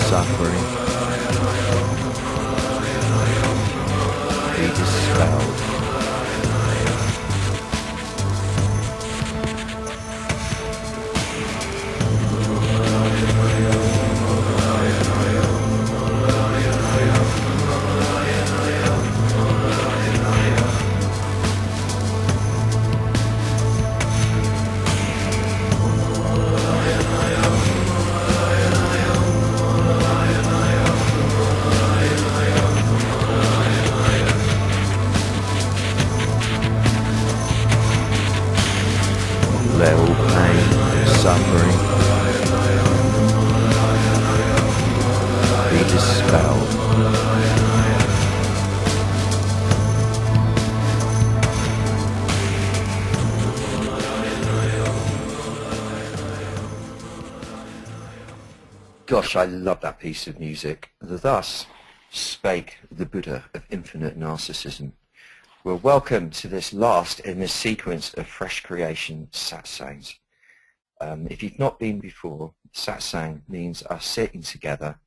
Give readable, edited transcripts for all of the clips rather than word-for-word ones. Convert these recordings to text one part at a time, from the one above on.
suffering be dispelled. Let all pain and suffering be dispelled. Gosh, I love that piece of music. Thus spake the Buddha of infinite narcissism. Well, welcome to this last in this sequence of fresh creation satsangs. If you've not been before, satsang means us sitting together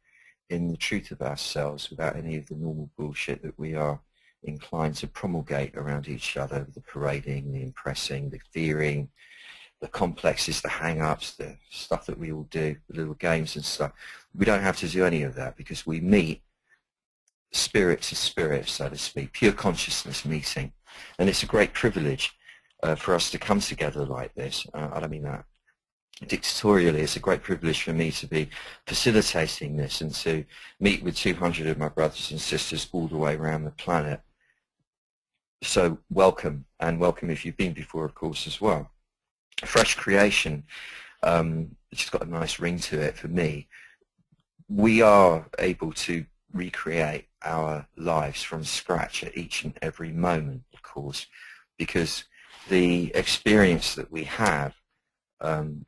in the truth of ourselves without any of the normal bullshit that we are inclined to promulgate around each other, the parading, the impressing, the fearing, the complexes, the hang-ups, the stuff that we all do, the little games and stuff. We don't have to do any of that because we meet spirit to spirit, so to speak, pure consciousness meeting. And it's a great privilege for us to come together like this. I don't mean that dictatorially. It's a great privilege for me to be facilitating this and to meet with 200 of my brothers and sisters all the way around the planet. So welcome, and welcome if you've been before, of course, as well. Fresh creation, it's got a nice ring to it for me. We are able to recreate our lives from scratch at each and every moment, of course, because the experience that we have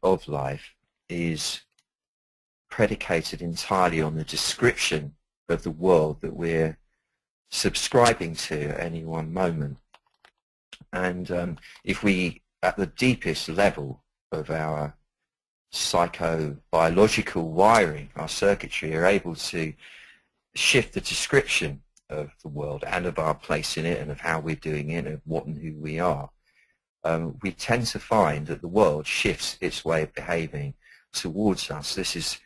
of life is predicated entirely on the description of the world that we're subscribing to at any one moment. And if we, at the deepest level of our psychobiological wiring, our circuitry, are able to shift the description of the world and of our place in it and of how we're doing it and of what and who we are, we tend to find that the world shifts its way of behaving towards us. This is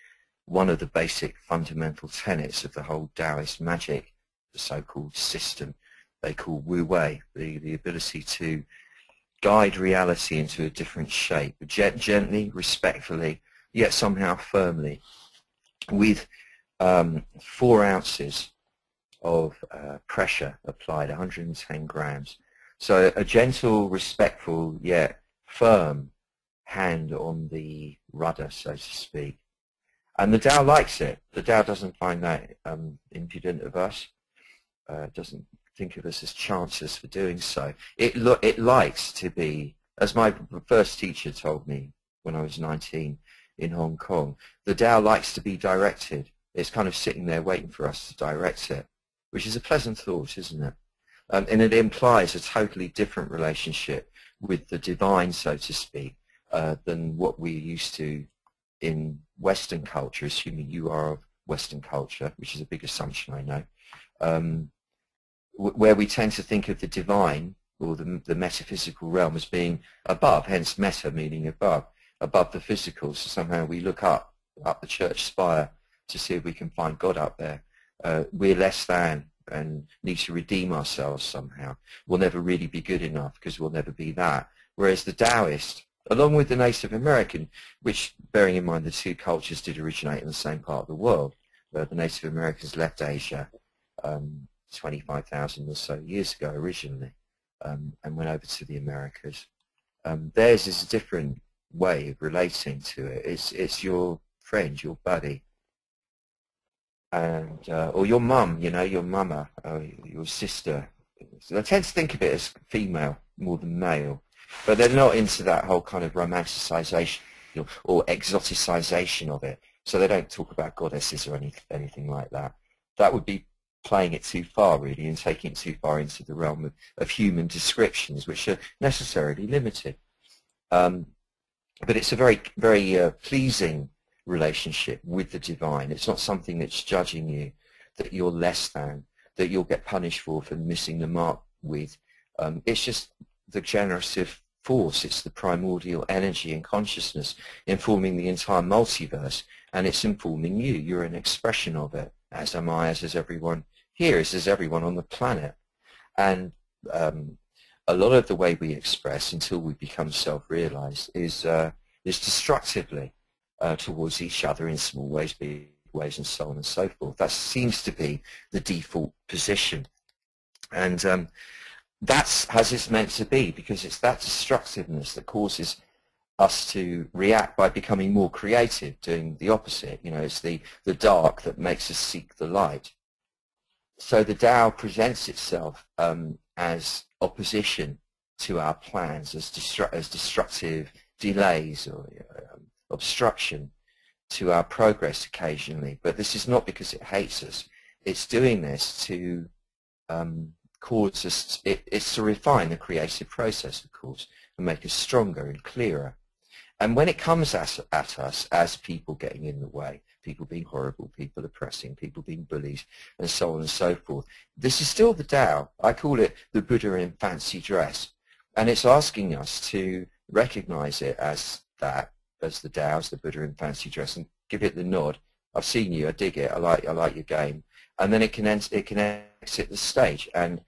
one of the basic fundamental tenets of the whole Taoist magic, the so-called system they call Wu Wei, the ability to guide reality into a different shape, gently, respectfully, yet somehow firmly, with 4 ounces of pressure applied, 110 grams. So a gentle, respectful, yet firm hand on the rudder, so to speak. And the Tao likes it. The Tao doesn't find that impudent of us, doesn't think of us as chancers for doing so. It likes to be, as my first teacher told me when I was 19 in Hong Kong, the Tao likes to be directed. It's kind of sitting there waiting for us to direct it, which is a pleasant thought, isn't it? And it implies a totally different relationship with the divine, so to speak, than what we're used to in Western culture, assuming you are of Western culture, which is a big assumption, I know, where we tend to think of the divine or the metaphysical realm as being above, hence meta meaning above the physical. So somehow we look up the church spire to see if we can find God up there. We're less than and need to redeem ourselves somehow. We'll never really be good enough because we'll never be that. Whereas the Taoist, along with the Native American, which, bearing in mind the two cultures did originate in the same part of the world, the Native Americans left Asia 25,000 or so years ago originally and went over to the Americas. Theirs is a different way of relating to it. It's your friend, your buddy, and or your mum, you know, your mama, your sister. So I tend to think of it as female more than male, but they're not into that whole kind of romanticization or exoticization of it. So they don't talk about goddesses or anything like that. That would be playing it too far, really, and taking it too far into the realm of human descriptions, which are necessarily limited. But it's a very, very pleasing relationship with the divine. It's not something that's judging you, that you're less than, that you'll get punished for missing the mark with. It's just the generative force. It's the primordial energy and consciousness informing the entire multiverse, and it's informing you. You're an expression of it, as am I, as is everyone here, as is everyone on the planet. And a lot of the way we express until we become self-realized is destructively towards each other in small ways, big ways, and so on and so forth. That seems to be the default position. And that's as it's meant to be, because it's that destructiveness that causes us to react by becoming more creative, doing the opposite. You know, it's the dark that makes us seek the light. So the Tao presents itself as opposition to our plans, as destructive delays or obstruction to our progress occasionally. But this is not because it hates us. It's doing this to cause us, it's to refine the creative process, of course, and make us stronger and clearer. And when it comes at us as people getting in the way, people being horrible, people oppressing, people being bullies, and so on and so forth, this is still the Tao. I call it the Buddha in fancy dress. And it's asking us to recognize it as that, as the Tao, as the Buddha in fancy dress, and give it the nod. I've seen you, I dig it, I like your game. And then it can exit the stage and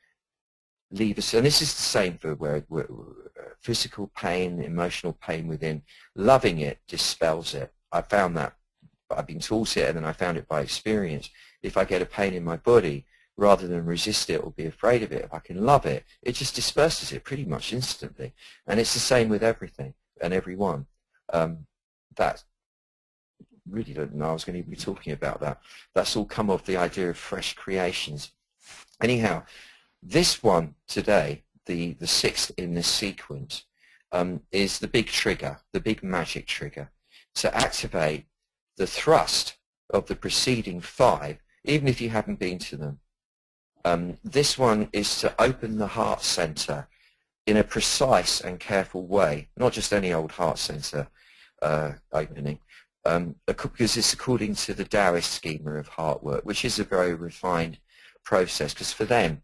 leave us. And this is the same for where physical pain, emotional pain within. Loving it dispels it. I found that. I've been taught it, and then I found it by experience. If I get a pain in my body, rather than resist it or be afraid of it, if I can love it, it just disperses it pretty much instantly. And it's the same with everything and everyone. That really don't know I was going to be talking about that. That's all come off the idea of fresh creations. Anyhow, this one today, the sixth in this sequence, is the big trigger, the big magic trigger, to activate the thrust of the preceding five, even if you haven't been to them. This one is to open the heart center in a precise and careful way, not just any old heart center opening, because it's according to the Taoist schema of heart work, which is a very refined process, because for them,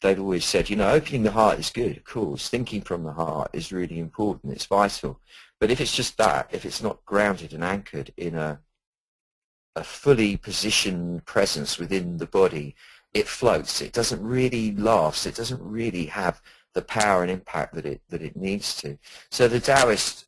they've always said, you know, opening the heart is good, of course. Thinking from the heart is really important. It's vital. But if it's just that, if it's not grounded and anchored in a fully positioned presence within the body, it floats. It doesn't really last. It doesn't really have the power and impact that it needs to. So the Taoists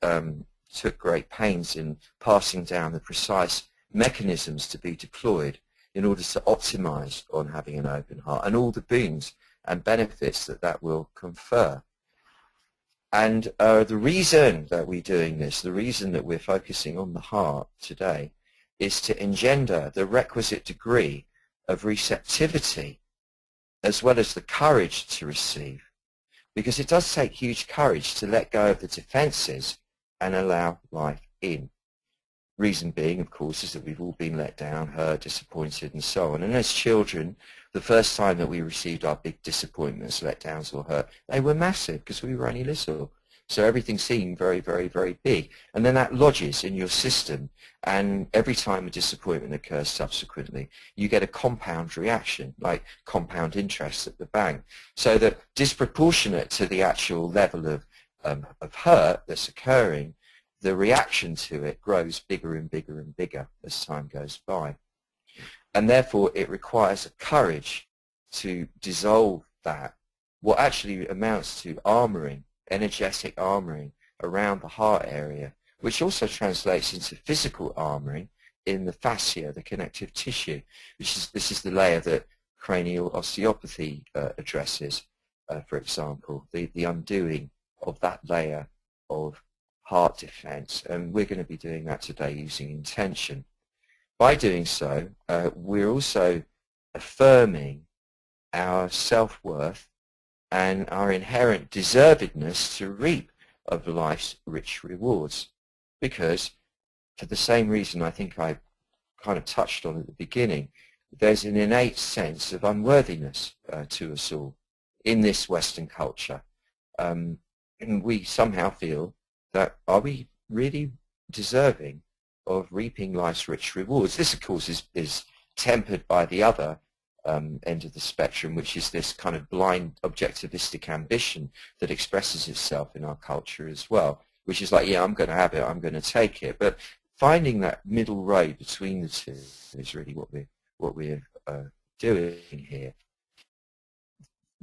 took great pains in passing down the precise mechanisms to be deployed in order to optimize on having an open heart and all the boons and benefits that will confer. And the reason that we're doing this, the reason that we're focusing on the heart today, is to engender the requisite degree of receptivity as well as the courage to receive. Because it does take huge courage to let go of the defenses and allow life in. Reason being, of course, is that we've all been let down, hurt, disappointed, and so on. And as children, the first time that we received our big disappointments, letdowns, or hurt, they were massive because we were only little. So everything seemed very, very, very big. And then that lodges in your system, and every time a disappointment occurs subsequently, you get a compound reaction, like compound interest at the bank. So that disproportionate to the actual level of hurt that's occurring, the reaction to it grows bigger and bigger and bigger as time goes by. And therefore, it requires a courage to dissolve that, what actually amounts to armoring, energetic armoring around the heart area, which also translates into physical armoring in the fascia, the connective tissue, this is the layer that cranial osteopathy addresses, for example, the undoing of that layer of heart defense. And we're going to be doing that today using intention. By doing so, we're also affirming our self-worth and our inherent deservedness to reap of life's rich rewards. Because, for the same reason I think I kind of touched on at the beginning, there's an innate sense of unworthiness to us all in this Western culture. And we somehow feel that, are we really deserving of reaping life's rich rewards. This, of course, is tempered by the other end of the spectrum, which is this kind of blind objectivistic ambition that expresses itself in our culture as well, which is like, yeah, I'm going to have it, I'm going to take it. But finding that middle road between the two is really what we're doing here.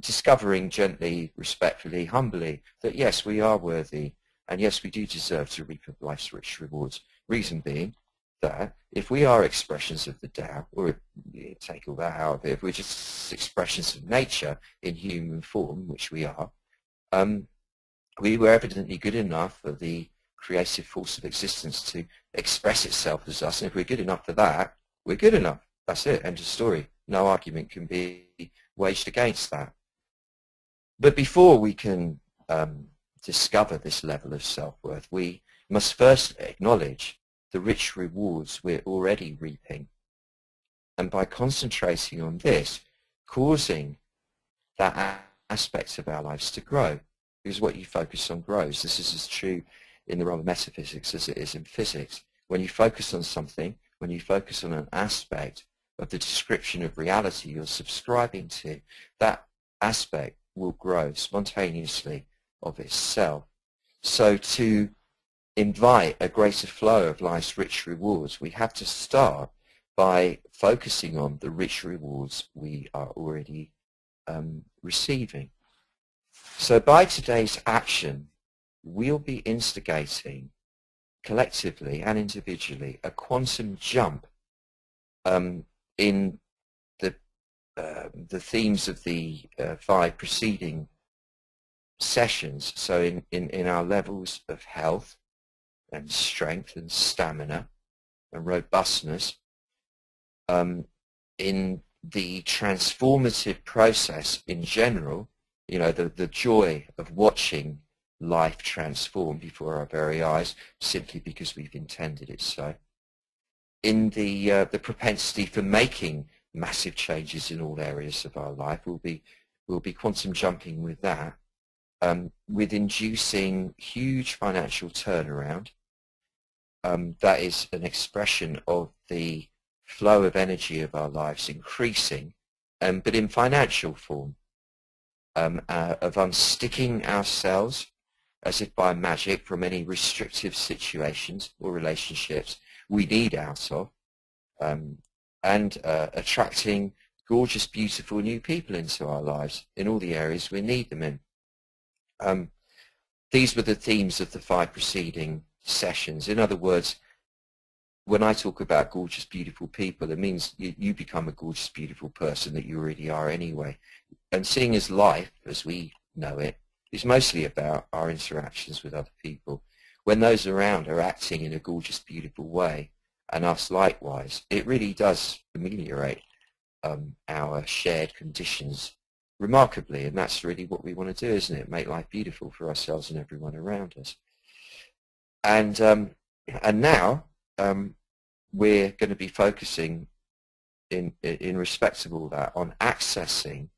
Discovering gently, respectfully, humbly that yes, we are worthy, and yes, we do deserve to reap life's rich rewards. Reason being that if we are expressions of the Tao, or take all that out of it, if we're just expressions of nature in human form, which we are, we were evidently good enough for the creative force of existence to express itself as us, and if we're good enough for that, we're good enough. That's it, end of story. No argument can be waged against that. But before we can discover this level of self-worth, we must first acknowledge the rich rewards we're already reaping. And by concentrating on this, causing that aspect of our lives to grow. Because what you focus on grows. This is as true in the realm of metaphysics as it is in physics. When you focus on something, when you focus on an aspect of the description of reality you're subscribing to, that aspect will grow spontaneously of itself. So to invite a greater flow of life's rich rewards, we have to start by focusing on the rich rewards we are already receiving. So by today's action, we'll be instigating collectively and individually a quantum jump in the themes of the 5 preceding sessions. So in our levels of health and strength and stamina and robustness, in the transformative process in general, you know, the joy of watching life transform before our very eyes simply because we've intended it so. In the propensity for making massive changes in all areas of our life, we'll be quantum jumping with that, with inducing huge financial turnaround. That is an expression of the flow of energy of our lives increasing, but in financial form, of unsticking ourselves as if by magic from any restrictive situations or relationships we need out of, and attracting gorgeous, beautiful new people into our lives in all the areas we need them in. These were the themes of the 5 preceding sessions. In other words, when I talk about gorgeous, beautiful people, it means you become a gorgeous, beautiful person that you already are anyway. And seeing as life, as we know it, is mostly about our interactions with other people. When those around are acting in a gorgeous, beautiful way, and us likewise, it really does ameliorate our shared conditions remarkably, and that's really what we want to do, isn't it? Make life beautiful for ourselves and everyone around us. And now we're going to be focusing in respect of all that on accessing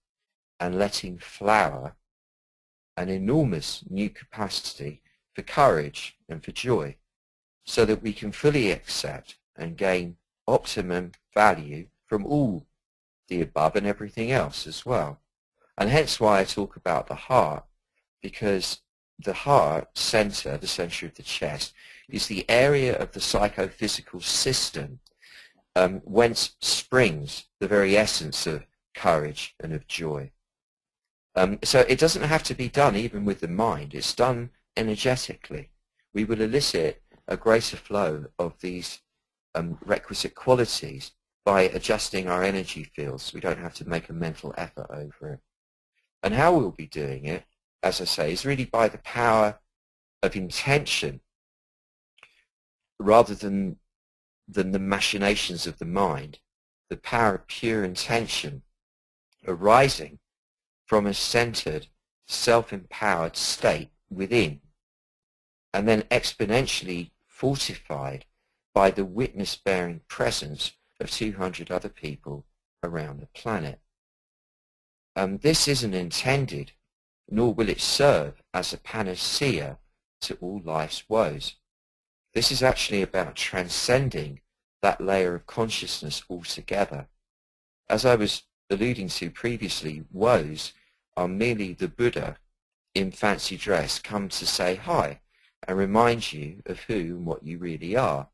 and letting flower an enormous new capacity for courage and for joy, so that we can fully accept and gain optimum value from all the above and everything else as well. And hence why I talk about the heart, because the heart center, the center of the chest, is the area of the psychophysical system whence springs the very essence of courage and of joy. So it doesn't have to be done even with the mind. It's done energetically. We will elicit a greater flow of these requisite qualities by adjusting our energy fields. We don't have to make a mental effort over it. And how we'll be doing it, as I say, is really by the power of intention rather than the machinations of the mind, the power of pure intention arising from a centered, self-empowered state within, and then exponentially fortified by the witness-bearing presence of 200 other people around the planet. This isn't intended, nor will it serve as a panacea to all life's woes. This is actually about transcending that layer of consciousness altogether. As I was alluding to previously, woes are merely the Buddha in fancy dress come to say hi and remind you of who and what you really are,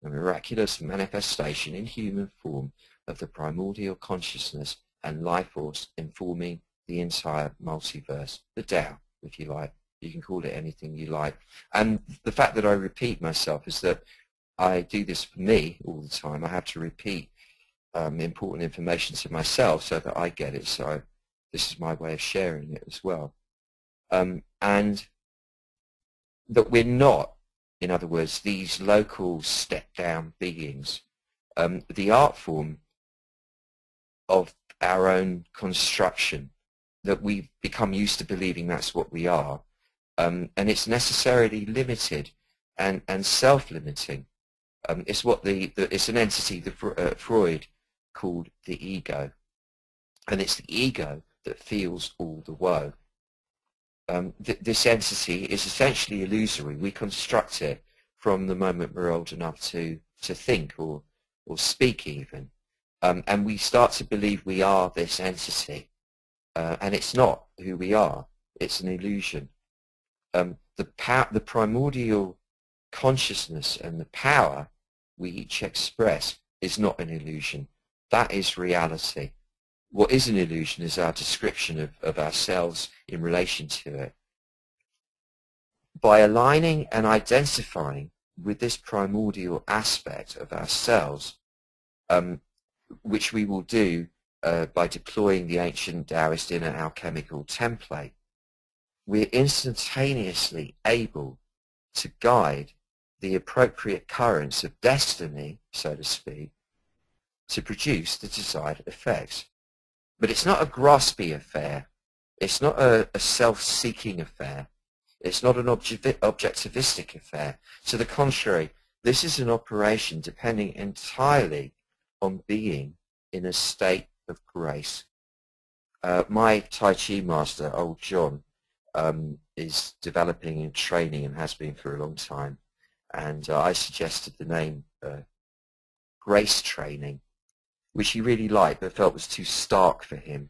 a miraculous manifestation in human form of the primordial consciousness and life force informing the entire multiverse, the Tao, if you like. You can call it anything you like. And the fact that I repeat myself is that I do this for me all the time. I have to repeat important information to myself so that I get it. So this is my way of sharing it as well. And that we're not, in other words, these local step-down beings. The art form of our own construction, that we've become used to believing that's what we are, and it's necessarily limited and self-limiting. It's what it's an entity that Freud called the ego, and it's the ego that feels all the woe. This entity is essentially illusory. We construct it from the moment we're old enough to think or speak even, and we start to believe we are this entity, and it's not who we are. It's an illusion. The primordial consciousness and the power we each express is not an illusion. That is reality. What is an illusion is our description of ourselves in relation to it. By aligning and identifying with this primordial aspect of ourselves, which we will do by deploying the ancient Taoist inner alchemical template, we're instantaneously able to guide the appropriate currents of destiny, so to speak, to produce the desired effects. But it's not a graspy affair. It's not a self-seeking affair. It's not an objectivistic affair. To the contrary, this is an operation depending entirely on being in a state of grace. My Tai Chi master, old John, is developing and training and has been for a long time. And I suggested the name Grace Training, which he really liked but felt was too stark for him.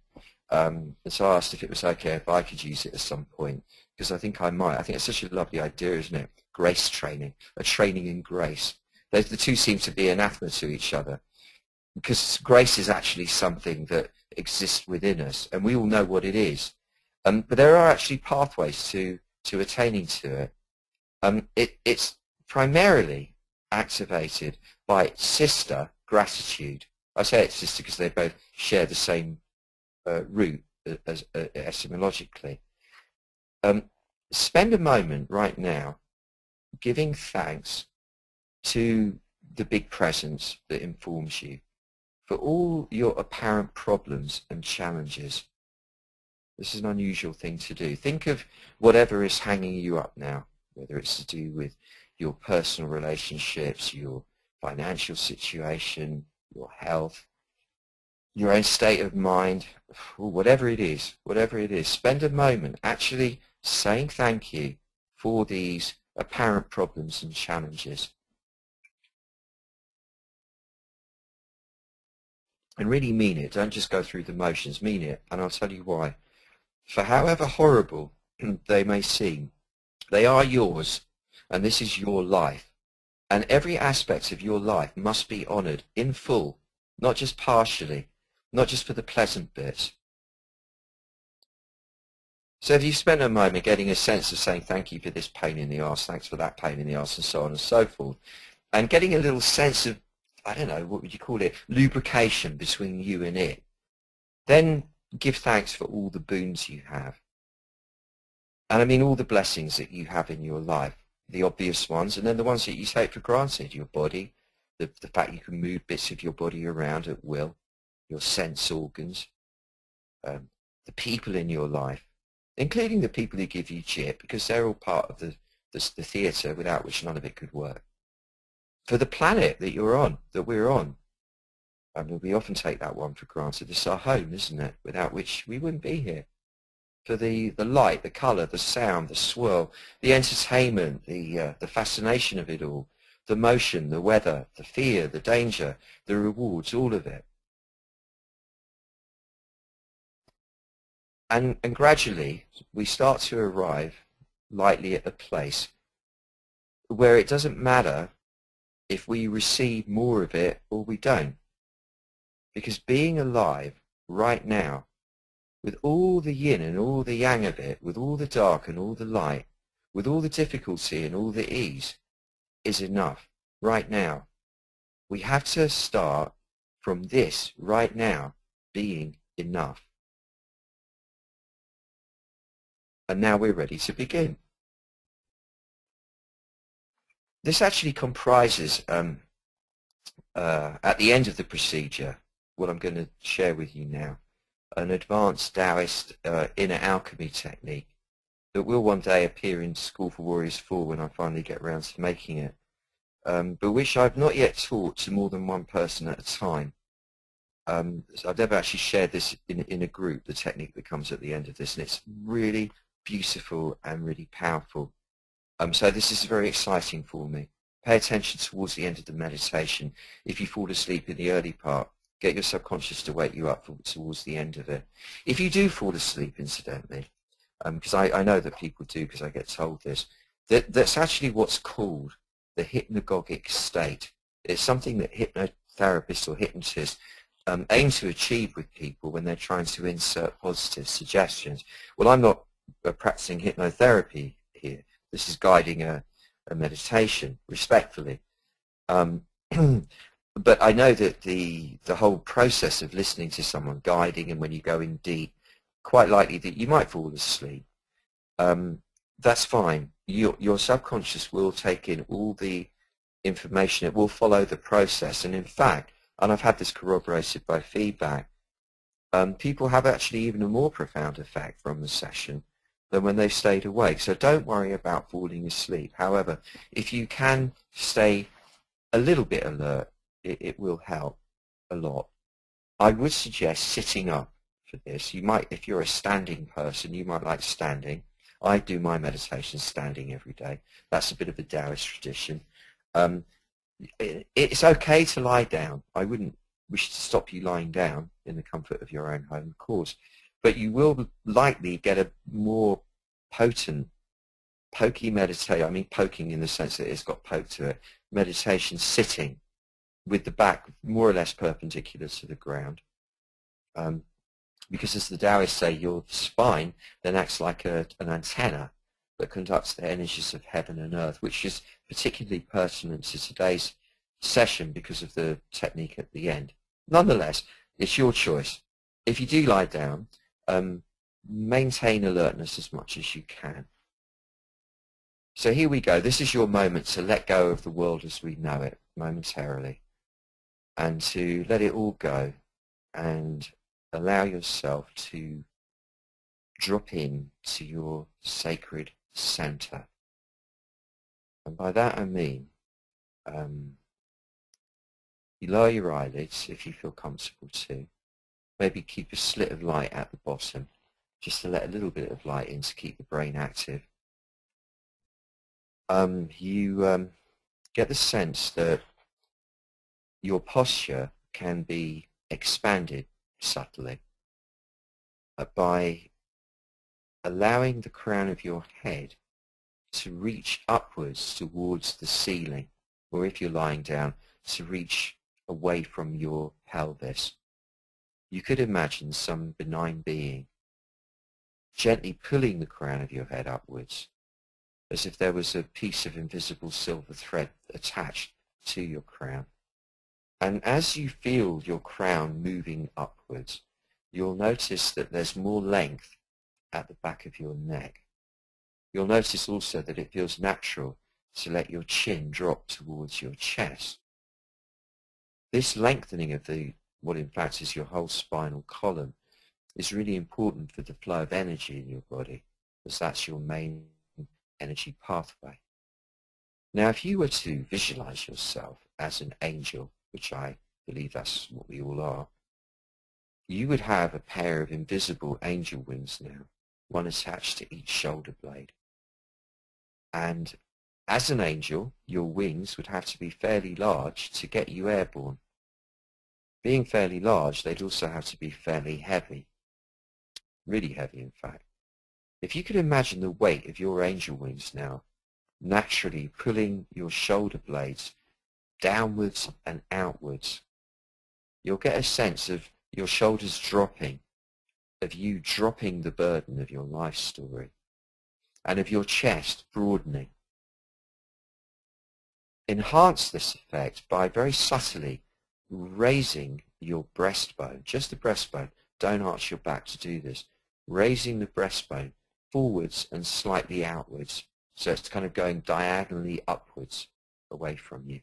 And so I asked if it was okay if I could use it at some point, because I think I might. I think it's such a lovely idea, isn't it? Grace training, a training in grace. The two seem to be anathema to each other, because grace is actually something that exists within us, and we all know what it is. But there are actually pathways to attaining to it. It's primarily activated by sister gratitude. I say it's sister because they both share the same root as etymologically. Spend a moment right now giving thanks to the big presence that informs you for all your apparent problems and challenges. This is an unusual thing to do. Think of whatever is hanging you up now, whether it's to do with your personal relationships, your financial situation, your health, your own state of mind, whatever it is, spend a moment actually saying thank you for these apparent problems and challenges. And really mean it. Don't just go through the motions. Mean it. And I'll tell you why. For however horrible they may seem, they are yours, and this is your life. And every aspect of your life must be honored in full, not just partially, not just for the pleasant bits. So if you spend a moment getting a sense of saying thank you for this pain in the arse, thanks for that pain in the arse, and so on and so forth, and getting a little sense of, I don't know, what would you call it, lubrication between you and it, then give thanks for all the boons you have. And I mean all the blessings that you have in your life, the obvious ones, and then the ones that you take for granted, your body, the fact you can move bits of your body around at will, your sense organs, the people in your life, including the people who give you chip, because they're all part of the theatre without which none of it could work. For the planet that you're on, that we're on, I mean, we often take that one for granted. It's our home, isn't it? Without which we wouldn't be here. For the light, the colour, the sound, the swirl, the entertainment, the fascination of it all, the motion, the weather, the fear, the danger, the rewards, all of it. And gradually we start to arrive lightly at a place where it doesn't matter if we receive more of it or we don't. Because being alive right now, with all the yin and all the yang of it, with all the dark and all the light, with all the difficulty and all the ease, is enough right now. We have to start from this right now being enough. And now we're ready to begin. This actually comprises, at the end of the procedure, what I'm going to share with you now, an advanced Taoist inner alchemy technique that will one day appear in School for Warriors 4 when I finally get around to making it, but which I've not yet taught to more than one person at a time. So I've never actually shared this in a group, the technique that comes at the end of this, and it's really beautiful and really powerful. So this is very exciting for me. Pay attention towards the end of the meditation. If you fall asleep in the early part, get your subconscious to wake you up towards the end of it. If you do fall asleep, incidentally, because I know that people do because I get told this, that's actually what's called the hypnagogic state. It's something that hypnotherapists or hypnotists aim to achieve with people when they're trying to insert positive suggestions. Well, I'm not practicing hypnotherapy here. This is guiding a meditation, respectfully. But I know that the whole process of listening to someone guiding, and when you go in deep, quite likely that you might fall asleep. That's fine. Your subconscious will take in all the information. It will follow the process. And in fact, and I've had this corroborated by feedback, people have actually even a more profound effect from the session than when they've stayed awake. So don't worry about falling asleep. However, if you can stay a little bit alert, it will help a lot. I would suggest sitting up for this. You might, if you're a standing person, you might like standing. I do my meditation standing every day. That's a bit of a Taoist tradition. It's okay to lie down. I wouldn't wish to stop you lying down in the comfort of your own home, of course. But you will likely get a more potent, pokey meditation. I mean poking in the sense that it's got poke to it. Meditation sitting with the back more or less perpendicular to the ground. Because as the Taoists say, your spine then acts like an antenna that conducts the energies of heaven and earth, which is particularly pertinent to today's session because of the technique at the end. Nonetheless, it's your choice. If you do lie down, maintain alertness as much as you can. So here we go. This is your moment to let go of the world as we know it momentarily, and to let it all go and allow yourself to drop in to your sacred center. And by that I mean you lower your eyelids if you feel comfortable to. Maybe keep a slit of light at the bottom just to let a little bit of light in to keep the brain active. You get the sense that your posture can be expanded subtly by allowing the crown of your head to reach upwards towards the ceiling, or if you're lying down, to reach away from your pelvis. You could imagine some benign being gently pulling the crown of your head upwards, as if there was a piece of invisible silver thread attached to your crown. And as you feel your crown moving upwards, you'll notice that there's more length at the back of your neck. You'll notice also that it feels natural to let your chin drop towards your chest. This lengthening of what in fact is your whole spinal column is really important for the flow of energy in your body, as that's your main energy pathway. Now, if you were to visualize yourself as an angel, which I believe that's what we all are, you would have a pair of invisible angel wings now, one attached to each shoulder blade. And As an angel, your wings would have to be fairly large to get you airborne. Being fairly large, they'd also have to be fairly heavy. Really heavy, in fact. If you could imagine the weight of your angel wings now, naturally pulling your shoulder blades downwards and outwards, you'll get a sense of your shoulders dropping, of you dropping the burden of your life story, and of your chest broadening. Enhance this effect by very subtly raising your breastbone, just the breastbone. Don't arch your back to do this. Raising the breastbone forwards and slightly outwards, so it's kind of going diagonally upwards away from you.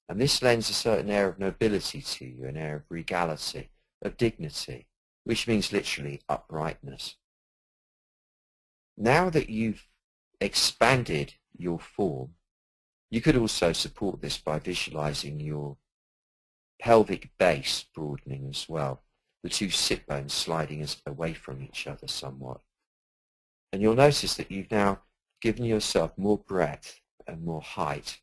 And this lends a certain air of nobility to you, an air of regality, of dignity, which means literally uprightness. Now that you've expanded your form, you could also support this by visualizing your pelvic base broadening as well, the two sit bones sliding away from each other somewhat. And you'll notice that you've now given yourself more breadth and more height.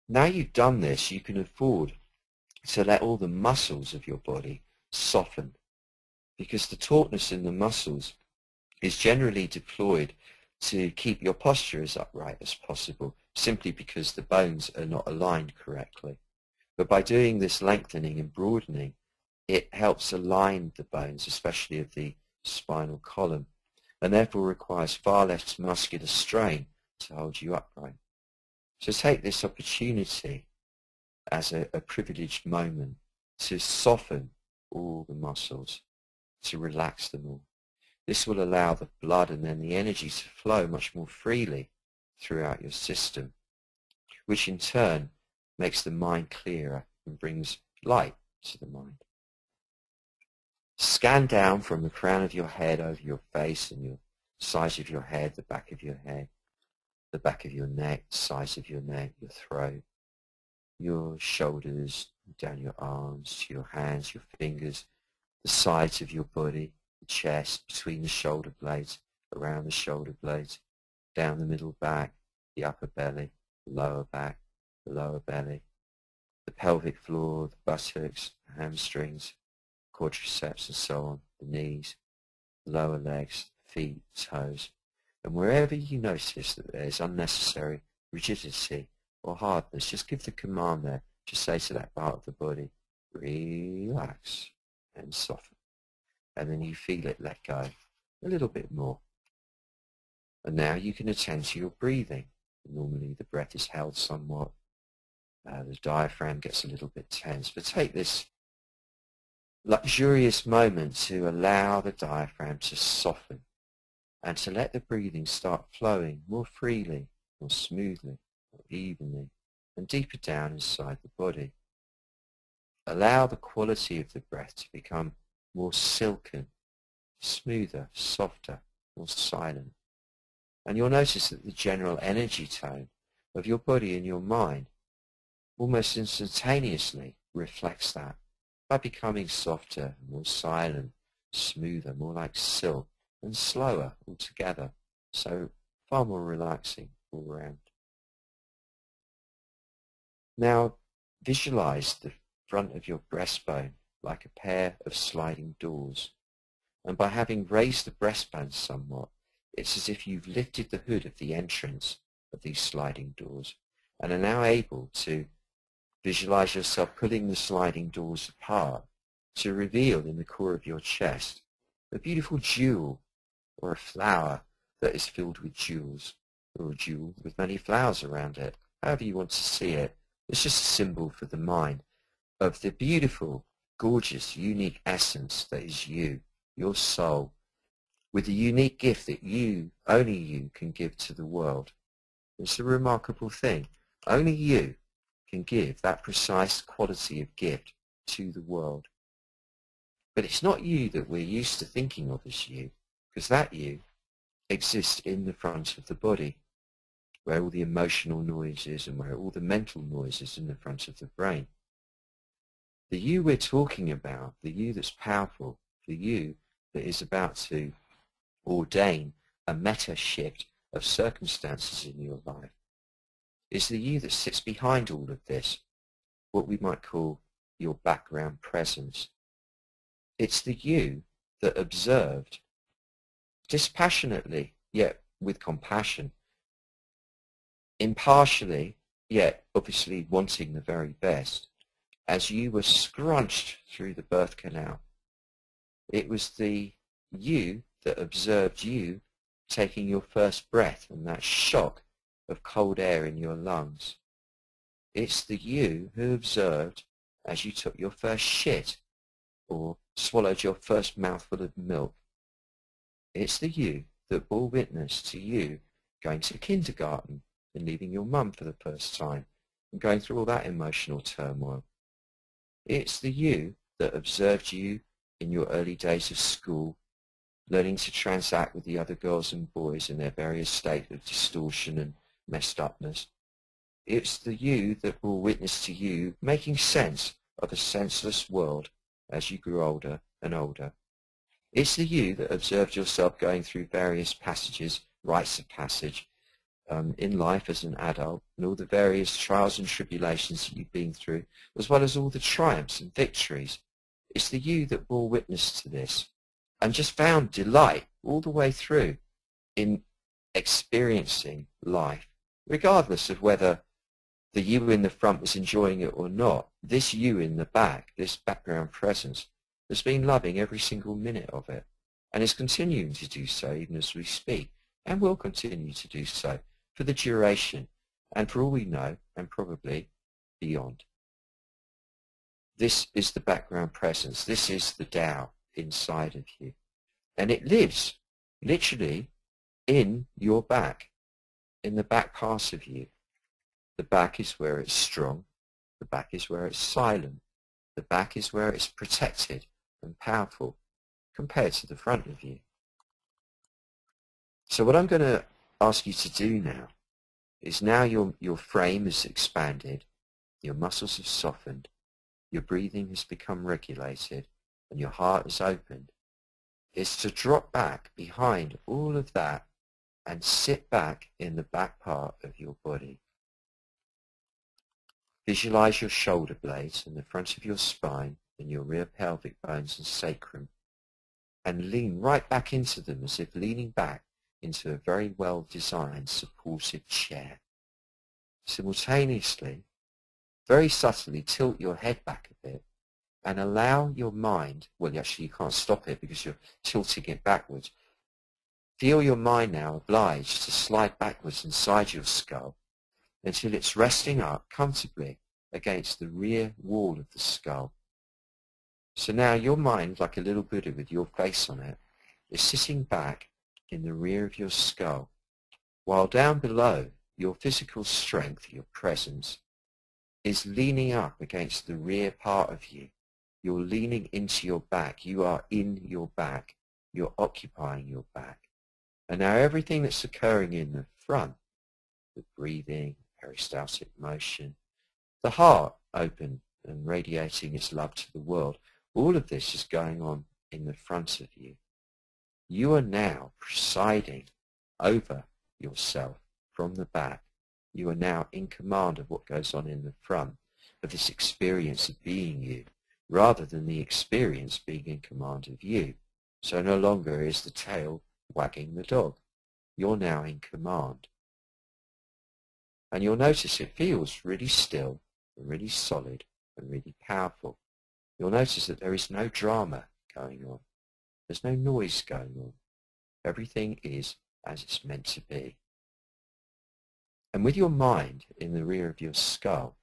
Now you've done this, you can afford to let all the muscles of your body soften, because the tautness in the muscles is generally deployed to keep your posture as upright as possible, simply because the bones are not aligned correctly. But by doing this lengthening and broadening, it helps align the bones, especially of the spinal column, and therefore requires far less muscular strain to hold you upright. So take this opportunity as a privileged moment to soften all the muscles, to relax them all. This will allow the blood and then the energy to flow much more freely throughout your system, which in turn makes the mind clearer and brings light to the mind. Scan down from the crown of your head over your face and your sides of your head, the back of your head, the back of your neck, the sides of your neck, your throat, your shoulders, down your arms, your hands, your fingers, the sides of your body, the chest, between the shoulder blades, around the shoulder blades, down the middle back, the upper belly, the lower back, the lower belly, the pelvic floor, the buttocks, the hamstrings, quadriceps and so on, the knees, the lower legs, feet, toes. And wherever you notice that there's unnecessary rigidity or hardness, just give the command there. Just say to that part of the body, relax and soften. And then you feel it let go a little bit more. And now you can attend to your breathing. Normally the breath is held somewhat. The diaphragm gets a little bit tense. But take this luxurious moment to allow the diaphragm to soften and to let the breathing start flowing more freely, more smoothly, more evenly, and deeper down inside the body. Allow the quality of the breath to become more silken, smoother, softer, more silent. And you'll notice that the general energy tone of your body and your mind almost instantaneously reflects that by becoming softer, more silent, smoother, more like silk, and slower altogether, so far more relaxing all around. Now visualize the front of your breastbone like a pair of sliding doors, and by having raised the breastbone somewhat, it's as if you've lifted the hood of the entrance of these sliding doors and are now able to visualize yourself pulling the sliding doors apart to reveal in the core of your chest a beautiful jewel or a flower that is filled with jewels, or a jewel with many flowers around it, however you want to see it. It's just a symbol for the mind of the beautiful, gorgeous, unique essence that is you, your soul, with the unique gift that you, only you, can give to the world. It's a remarkable thing. Only you can give that precise quality of gift to the world. But it's not you that we're used to thinking of as you, because that you exists in the front of the body, where all the emotional noise is and where all the mental noise is in the front of the brain. The you we're talking about, the you that's powerful, the you that is about to ordain a meta shift of circumstances in your life. It's the you that sits behind all of this, what we might call your background presence. It's the you that observed dispassionately, yet with compassion, impartially, yet obviously wanting the very best, as you were scrunched through the birth canal. It was the you that observed you taking your first breath and that shock of cold air in your lungs. It's the you who observed as you took your first shit or swallowed your first mouthful of milk. It's the you that bore witness to you going to kindergarten and leaving your mum for the first time and going through all that emotional turmoil. It's the you that observed you in your early days of school, learning to transact with the other girls and boys in their various state of distortion and messed upness. It's the you that bore witness to you making sense of a senseless world as you grew older and older. It's the you that observed yourself going through various passages, rites of passage, in life as an adult, and all the various trials and tribulations that you've been through, as well as all the triumphs and victories. It's the you that bore witness to this and just found delight all the way through in experiencing life, regardless of whether the you in the front was enjoying it or not. This you in the back, this background presence, has been loving every single minute of it and is continuing to do so even as we speak, and will continue to do so for the duration and for all we know, and probably beyond. This is the background presence. This is the Tao inside of you. And it lives literally in your back, in the back part of you. The back is where it's strong. The back is where it's silent. The back is where it's protected and powerful compared to the front of you. So what I'm going to ask you to do now is, now your frame is expanded, your muscles have softened, your breathing has become regulated, and your heart is opened, is to drop back behind all of that and sit back in the back part of your body. Visualize your shoulder blades and the front of your spine and your rear pelvic bones and sacrum, and lean right back into them as if leaning back into a very well-designed supportive chair. Simultaneously, very subtly tilt your head back a bit and allow your mind, well actually you can't stop it because you're tilting it backwards. Feel your mind now obliged to slide backwards inside your skull until it's resting up comfortably against the rear wall of the skull. So now your mind, like a little Buddha with your face on it, is sitting back in the rear of your skull, while down below your physical strength, your presence, is leaning up against the rear part of you. You're leaning into your back. You are in your back. You're occupying your back. And now everything that's occurring in the front, the breathing, peristaltic motion, the heart open and radiating its love to the world, all of this is going on in the front of you. You are now presiding over yourself from the back. You are now in command of what goes on in the front, of this experience of being you, rather than the experience being in command of you. So no longer is the tail wagging the dog. You're now in command. And you'll notice it feels really still and really solid and really powerful. You'll notice that there is no drama going on. There's no noise going on. Everything is as it's meant to be. And with your mind in the rear of your skull,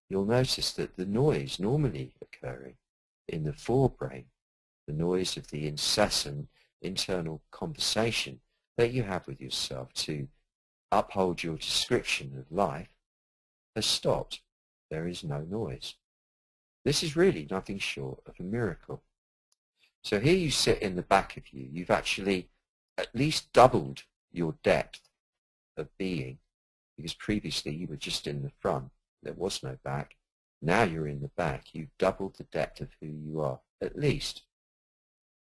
you'll notice that the noise normally occurring in the forebrain, the noise of the incessant internal conversation that you have with yourself to uphold your description of life, has stopped. There is no noise. This is really nothing short of a miracle. So here you sit in the back of you. You've actually at least doubled your depth of being, because previously you were just in the front. There was no back. Now you're in the back. You've doubled the depth of who you are, at least.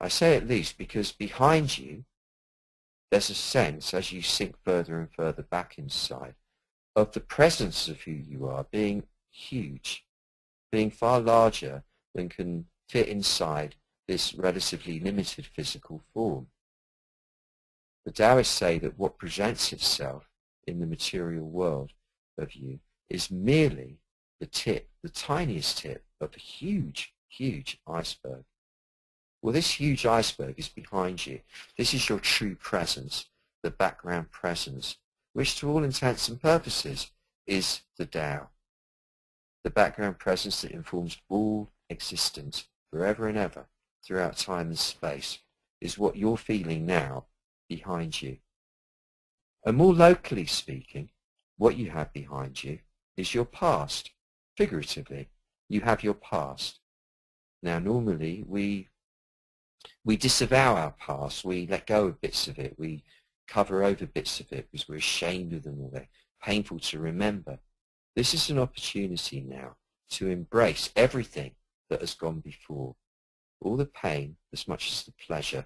I say at least because behind you there's a sense, as you sink further and further back inside, of the presence of who you are being huge, being far larger than can fit inside this relatively limited physical form. The Taoists say that what presents itself in the material world of you is merely the tip, the tiniest tip of a huge, huge iceberg. Well, this huge iceberg is behind you. This is your true presence, the background presence, which to all intents and purposes is the Tao. The background presence that informs all existence forever and ever throughout time and space is what you're feeling now behind you. And more locally speaking, what you have behind you is your past. Figuratively, you have your past. Now, normally we disavow our past. We let go of bits of it. We cover over bits of it because we're ashamed of them or they're painful to remember. This is an opportunity now to embrace everything that has gone before. All the pain as much as the pleasure.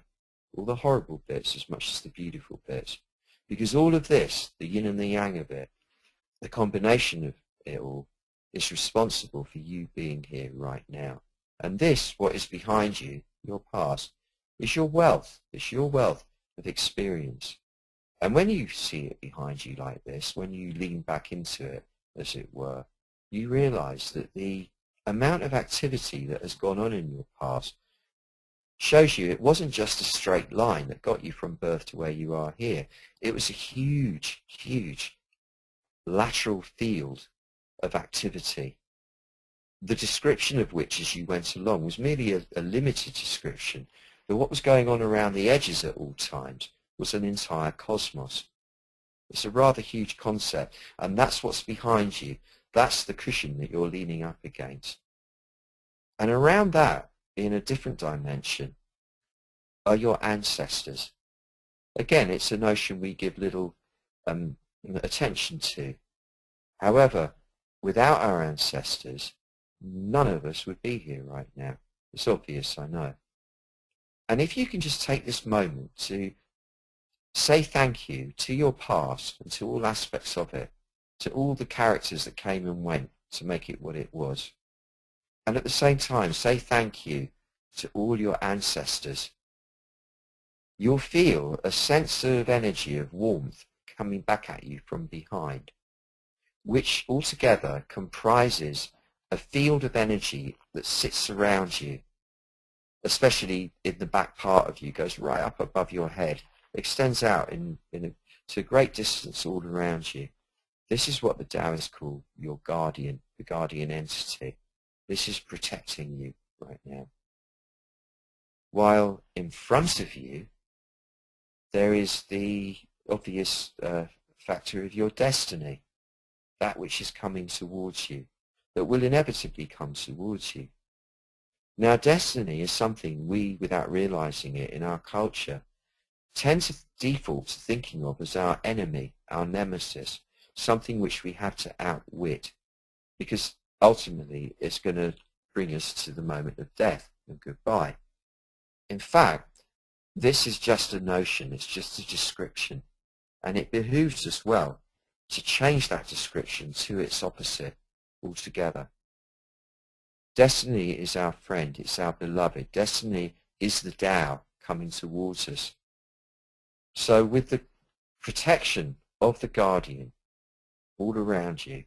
All the horrible bits as much as the beautiful bits. Because all of this, the yin and the yang of it, the combination of it all, is responsible for you being here right now. And this, what is behind you, your past, is your wealth. It's your wealth of experience. And when you see it behind you like this, when you lean back into it, as it were, you realize that the amount of activity that has gone on in your past shows you it wasn't just a straight line that got you from birth to where you are here. It was a huge, huge lateral field of activity, the description of which as you went along was merely a limited description, but what was going on around the edges at all times was an entire cosmos. It's a rather huge concept, and that's what's behind you. That's the cushion that you're leaning up against. And around that, in a different dimension, are your ancestors. Again, it's a notion we give little attention to. However, without our ancestors, none of us would be here right now. It's obvious, I know. And if you can just take this moment to say thank you to your past and to all aspects of it, to all the characters that came and went to make it what it was. And at the same time, say thank you to all your ancestors. You'll feel a sense of energy, of warmth coming back at you from behind, which altogether comprises a field of energy that sits around you, especially in the back part of you, goes right up above your head, extends out to a great distance all around you. This is what the Taoists call your guardian, the guardian entity. This is protecting you right now. While in front of you, there is the obvious factor of your destiny, that which is coming towards you, that will inevitably come towards you. Now, destiny is something we, without realizing it in our culture, tend to default to thinking of as our enemy, our nemesis, something which we have to outwit, because ultimately it's going to bring us to the moment of death and goodbye. In fact, this is just a notion, it's just a description, and it behooves us well to change that description to its opposite altogether. Destiny is our friend, it's our beloved. Destiny is the Tao coming towards us. So with the protection of the guardian all around you,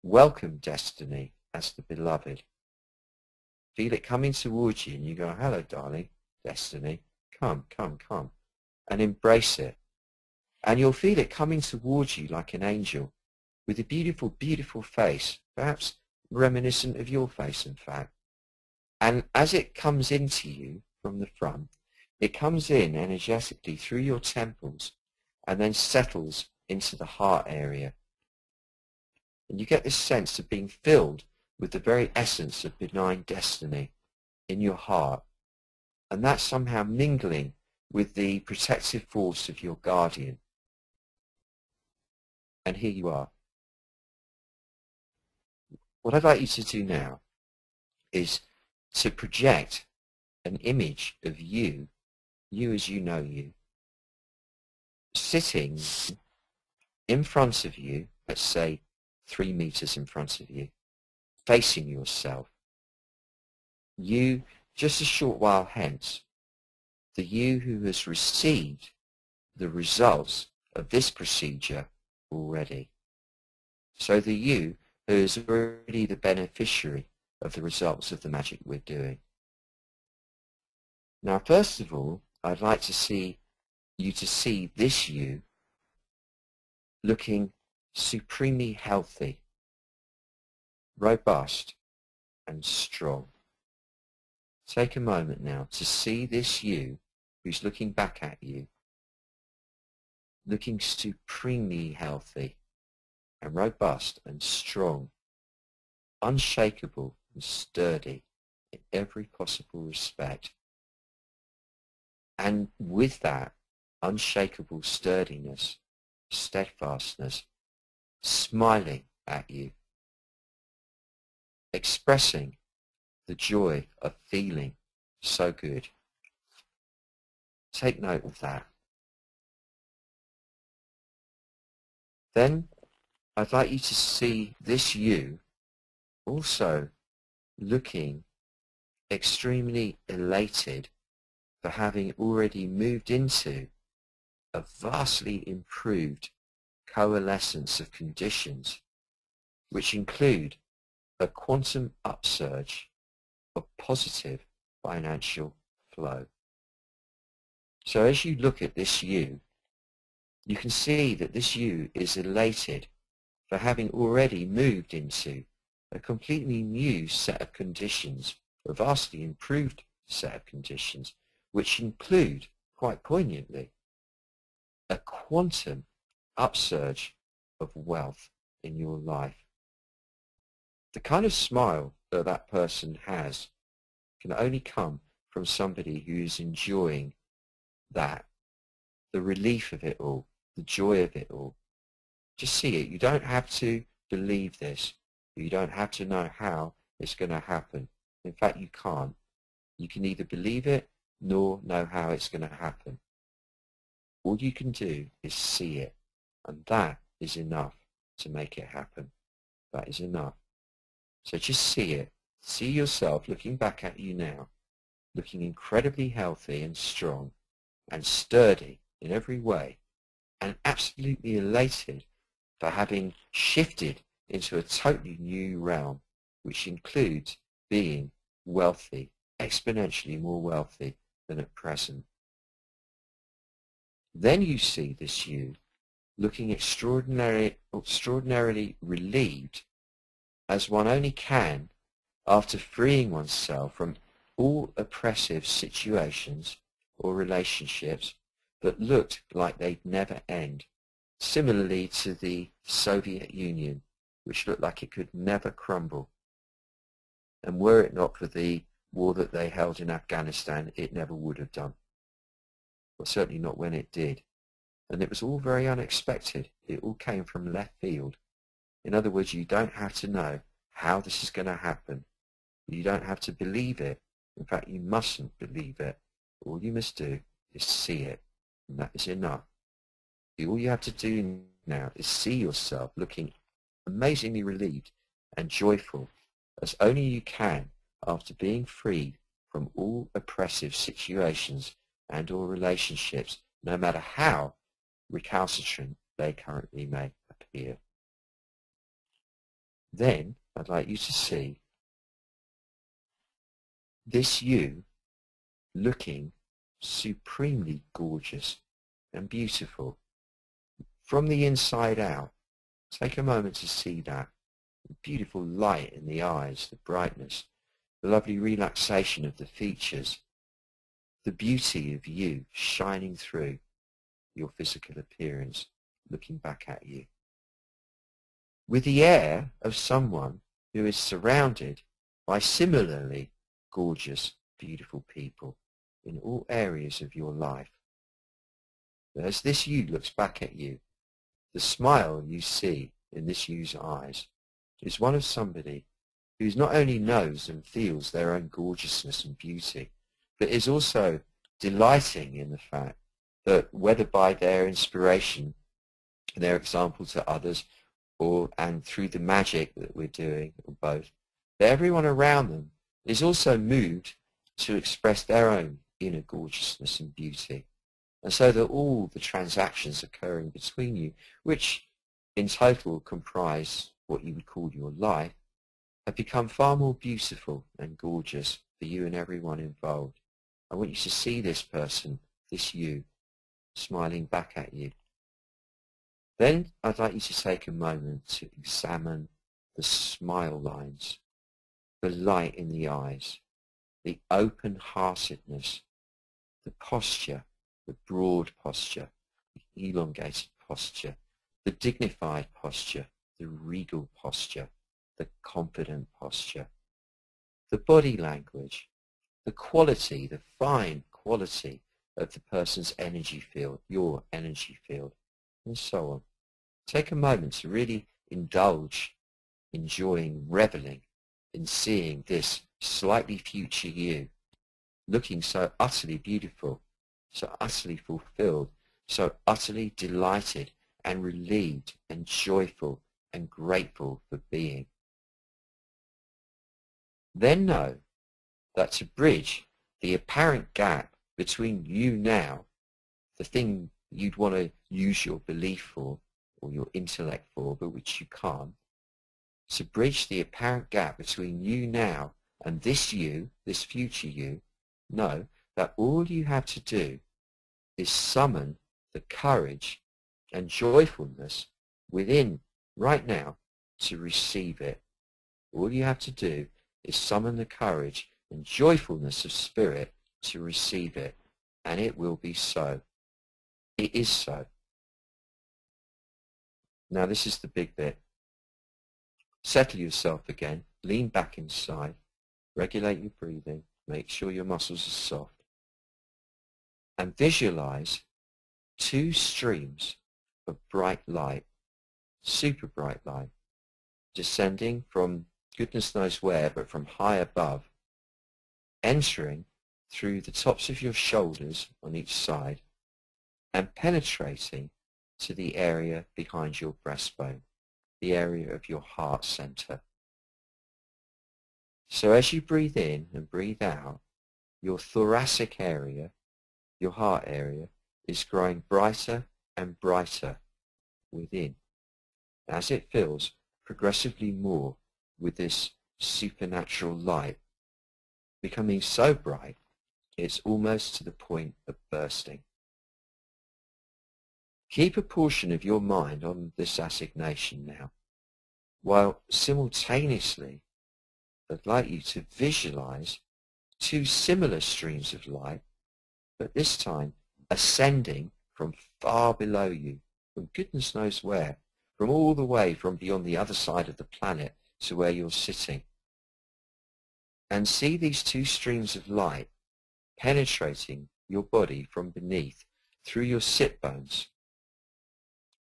welcome destiny as the beloved. Feel it coming towards you and you go, hello darling, destiny, come, come, come, and embrace it. And you'll feel it coming towards you like an angel with a beautiful, beautiful face, perhaps reminiscent of your face, in fact. And as it comes into you from the front, it comes in energetically through your temples and then settles into the heart area. And you get this sense of being filled with the very essence of benign destiny in your heart. And that's somehow mingling with the protective force of your guardian. And here you are. What I'd like you to do now is to project an image of you as you know you, sitting in front of you, let's say 3 meters in front of you, facing yourself. You, just a short while hence, the you who has received the results of this procedure already. So the you who is already the beneficiary of the results of the magic we're doing. Now, first of all, I'd like to see you to see this you looking supremely healthy, robust, and strong. Take a moment now to see this you who's looking back at you, looking supremely healthy and robust and strong, unshakable and sturdy in every possible respect. And with that unshakable sturdiness, steadfastness, smiling at you, expressing the joy of feeling so good. Take note of that. Then I'd like you to see this you also looking extremely elated for having already moved into a vastly improved coalescence of conditions, which include a quantum upsurge of positive financial flow. So as you look at this you can see that this you is elated for having already moved into a completely new set of conditions, a vastly improved set of conditions, which include, quite poignantly, a quantum upsurge of wealth in your life. The kind of smile that that person has can only come from somebody who is enjoying that, the relief of it all, the joy of it all. Just see it. You don't have to believe this. You don't have to know how it's going to happen. In fact, you can't. You can neither believe it nor know how it's going to happen. All you can do is see it, and that is enough to make it happen. That is enough. So just see it. See yourself looking back at you now, looking incredibly healthy and strong and sturdy in every way, and absolutely elated for having shifted into a totally new realm, which includes being wealthy, exponentially more wealthy than at present. Then you see this you looking extraordinarily relieved, as one only can after freeing oneself from all oppressive situations or relationships that looked like they'd never end, similarly to the Soviet Union, which looked like it could never crumble. And were it not for the war that they held in Afghanistan, it never would have done. Well, certainly not when it did. And it was all very unexpected. It all came from left field. In other words, you don't have to know how this is going to happen. You don't have to believe it. In fact, you mustn't believe it. All you must do is see it, and that is enough. All you have to do now is see yourself looking amazingly relieved and joyful, as only you can after being freed from all oppressive situations and or relationships, no matter how recalcitrant they currently may appear. Then I'd like you to see this you looking supremely gorgeous and beautiful from the inside out. Take a moment to see that. The beautiful light in the eyes, the brightness, the lovely relaxation of the features, the beauty of you shining through your physical appearance, looking back at you, with the air of someone who is surrounded by similarly gorgeous, beautiful people in all areas of your life. But as this you looks back at you, the smile you see in this you's eyes is one of somebody who not only knows and feels their own gorgeousness and beauty, but is also delighting in the fact that whether by their inspiration, their example to others, and through the magic that we're doing, or both, that everyone around them is also moved to express their own inner gorgeousness and beauty. And so that all the transactions occurring between you, which in total comprise what you would call your life, have become far more beautiful and gorgeous for you and everyone involved. I want you to see this person, this you, smiling back at you. Then I'd like you to take a moment to examine the smile lines, the light in the eyes, the open-heartedness, the posture, the broad posture, the elongated posture, the dignified posture, the regal posture, the confident posture, the body language, the quality, the fine quality of the person's energy field, your energy field, and so on. Take a moment to really indulge, enjoying, reveling in seeing this slightly future you, looking so utterly beautiful, so utterly fulfilled, so utterly delighted and relieved and joyful and grateful for being. Then know that to bridge the apparent gap between you now, the thing you'd want to use your belief for or your intellect for, but which you can't, to bridge the apparent gap between you now and this you, this future you, know that all you have to do is summon the courage and joyfulness within right now to receive it. All you have to do is summon the courage and joyfulness of spirit to receive it, and it will be so. It is so. Now this is the big bit. Settle yourself again, lean back inside, regulate your breathing, make sure your muscles are soft, and visualize two streams of bright light, super bright light, descending from goodness knows where, but from high above, entering through the tops of your shoulders on each side and penetrating to the area behind your breastbone, the area of your heart center. So as you breathe in and breathe out, your thoracic area, your heart area, is growing brighter and brighter within, as it fills progressively more with this supernatural light, becoming so bright it's almost to the point of bursting. Keep a portion of your mind on this assignation now, while simultaneously I'd like you to visualize two similar streams of light, but this time ascending from far below you, from goodness knows where, from all the way from beyond the other side of the planet to where you're sitting. And see these two streams of light penetrating your body from beneath, through your sit bones,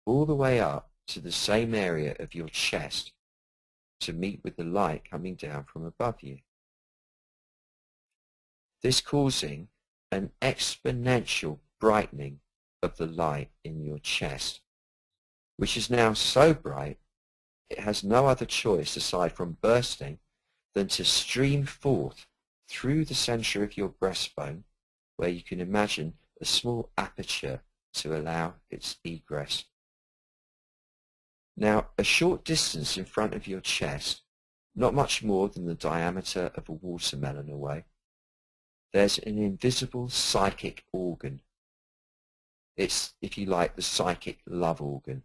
all the way up to the same area of your chest to meet with the light coming down from above you. This causing an exponential brightening of the light in your chest, which is now so bright it has no other choice aside from bursting than to stream forth through the center of your breastbone, where you can imagine a small aperture to allow its egress. Now, a short distance in front of your chest, not much more than the diameter of a watermelon away, there's an invisible psychic organ. It's, if you like, the psychic love organ.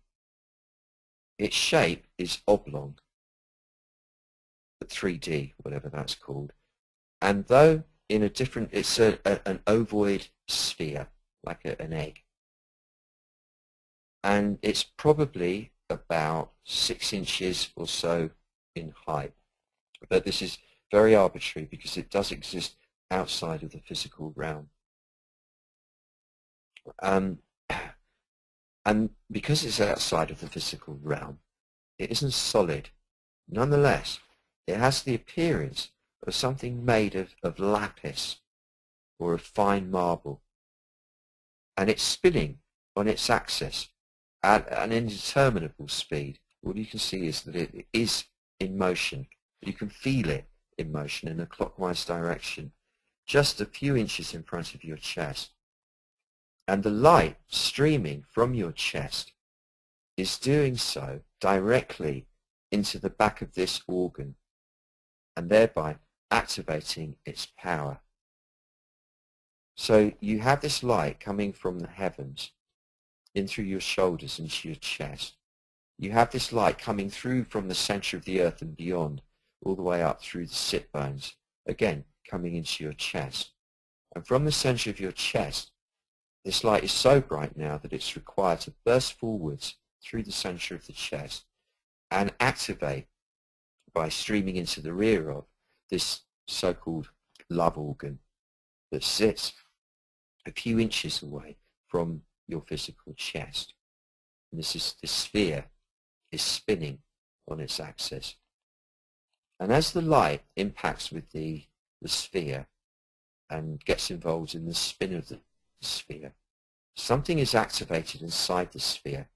Its shape is oblong, 3D, whatever that's called. And though in a different, it's an ovoid sphere, like an egg. And it's probably about 6 inches or so in height. But this is very arbitrary because it does exist outside of the physical realm. And because it's outside of the physical realm, it isn't solid. Nonetheless, it has the appearance of something made of lapis or of fine marble. and it's spinning on its axis at an indeterminable speed. All you can see is that it is in motion. You can feel it in motion in a clockwise direction, just a few inches in front of your chest. And the light streaming from your chest is doing so directly into the back of this organ, and thereby activating its power. So you have this light coming from the heavens in through your shoulders into your chest. You have this light coming through from the center of the earth and beyond, all the way up through the sit bones, again coming into your chest. And from the center of your chest, this light is so bright now that it's required to burst forwards through the center of the chest and activate by streaming into the rear of this so-called love organ that sits a few inches away from your physical chest. And this sphere is spinning on its axis. And as the light impacts with the sphere and gets involved in the spin of the sphere, something is activated inside the sphere,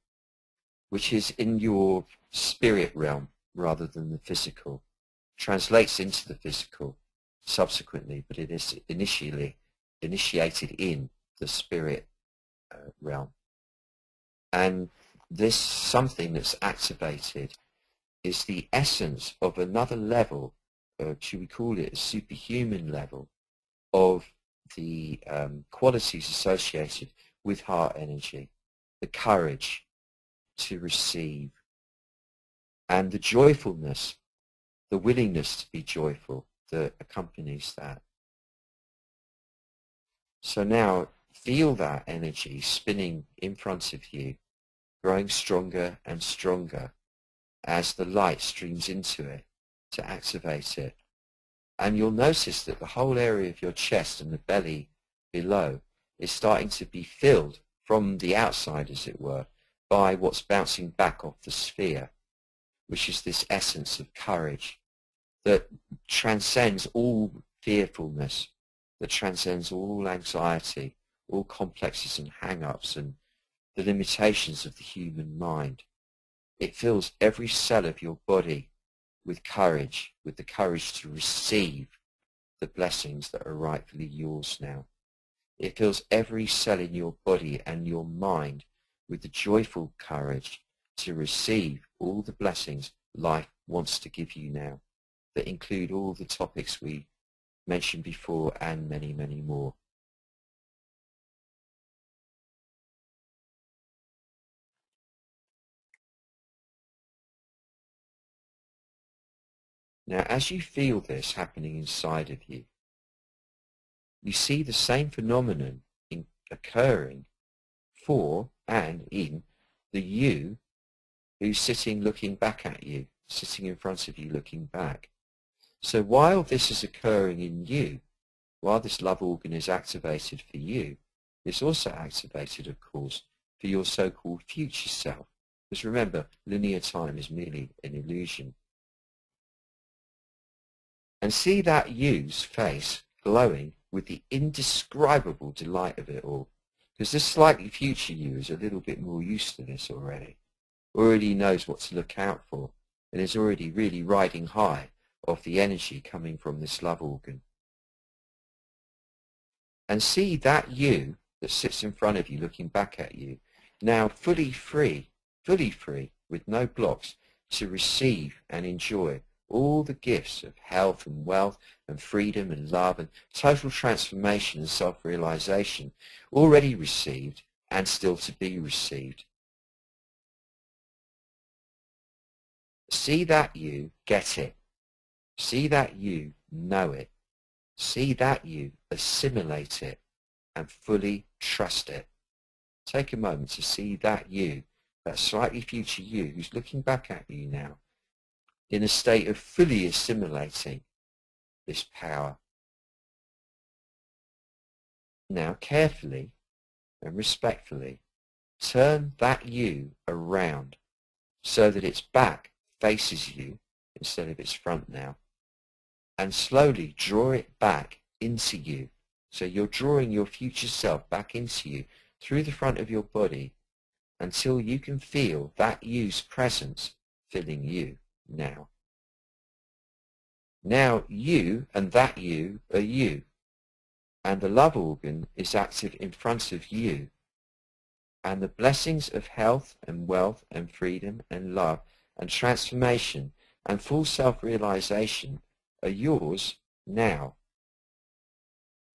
which is in your spirit realm rather than the physical. Translates into the physical subsequently, but it is initiated in the spirit realm. And this something that's activated is the essence of another level, should we call it a superhuman level, of the qualities associated with heart energy, the courage to receive, and the joyfulness, the willingness to be joyful that accompanies that. So now feel that energy spinning in front of you, growing stronger and stronger as the light streams into it to activate it. And you'll notice that the whole area of your chest and the belly below is starting to be filled from the outside, as it were, by what's bouncing back off the sphere, which is this essence of courage that transcends all fearfulness, that transcends all anxiety, all complexes and hang-ups and the limitations of the human mind. It fills every cell of your body with courage, with the courage to receive the blessings that are rightfully yours now. It fills every cell in your body and your mind with the joyful courage to receive all the blessings life wants to give you now, that include all the topics we mentioned before and many, many more. Now, as you feel this happening inside of you, you see the same phenomenon occurring for and in the you who's sitting looking back at you, sitting in front of you looking back. So while this is occurring in you, while this love organ is activated for you, it's also activated, of course, for your so-called future self. Because remember, linear time is merely an illusion. And see that you's face glowing with the indescribable delight of it all. Because this slightly future you is a little bit more used to this already knows what to look out for, and is already really riding high off the energy coming from this love organ. And see that you that sits in front of you looking back at you, now fully free, with no blocks, to receive and enjoy all the gifts of health and wealth and freedom and love and total transformation and self-realization already received and still to be received. See that you get it. See that you know it. See that you assimilate it and fully trust it. Take a moment to see that you, that slightly future you who's looking back at you now, in a state of fully assimilating this power. Now carefully and respectfully turn that you around so that its back faces you instead of its front now, and slowly draw it back into you. So you're drawing your future self back into you through the front of your body until you can feel that you's presence filling you now. Now you and that you are you, and the love organ is active in front of you, and the blessings of health and wealth and freedom and love and transformation and full self-realization are yours now.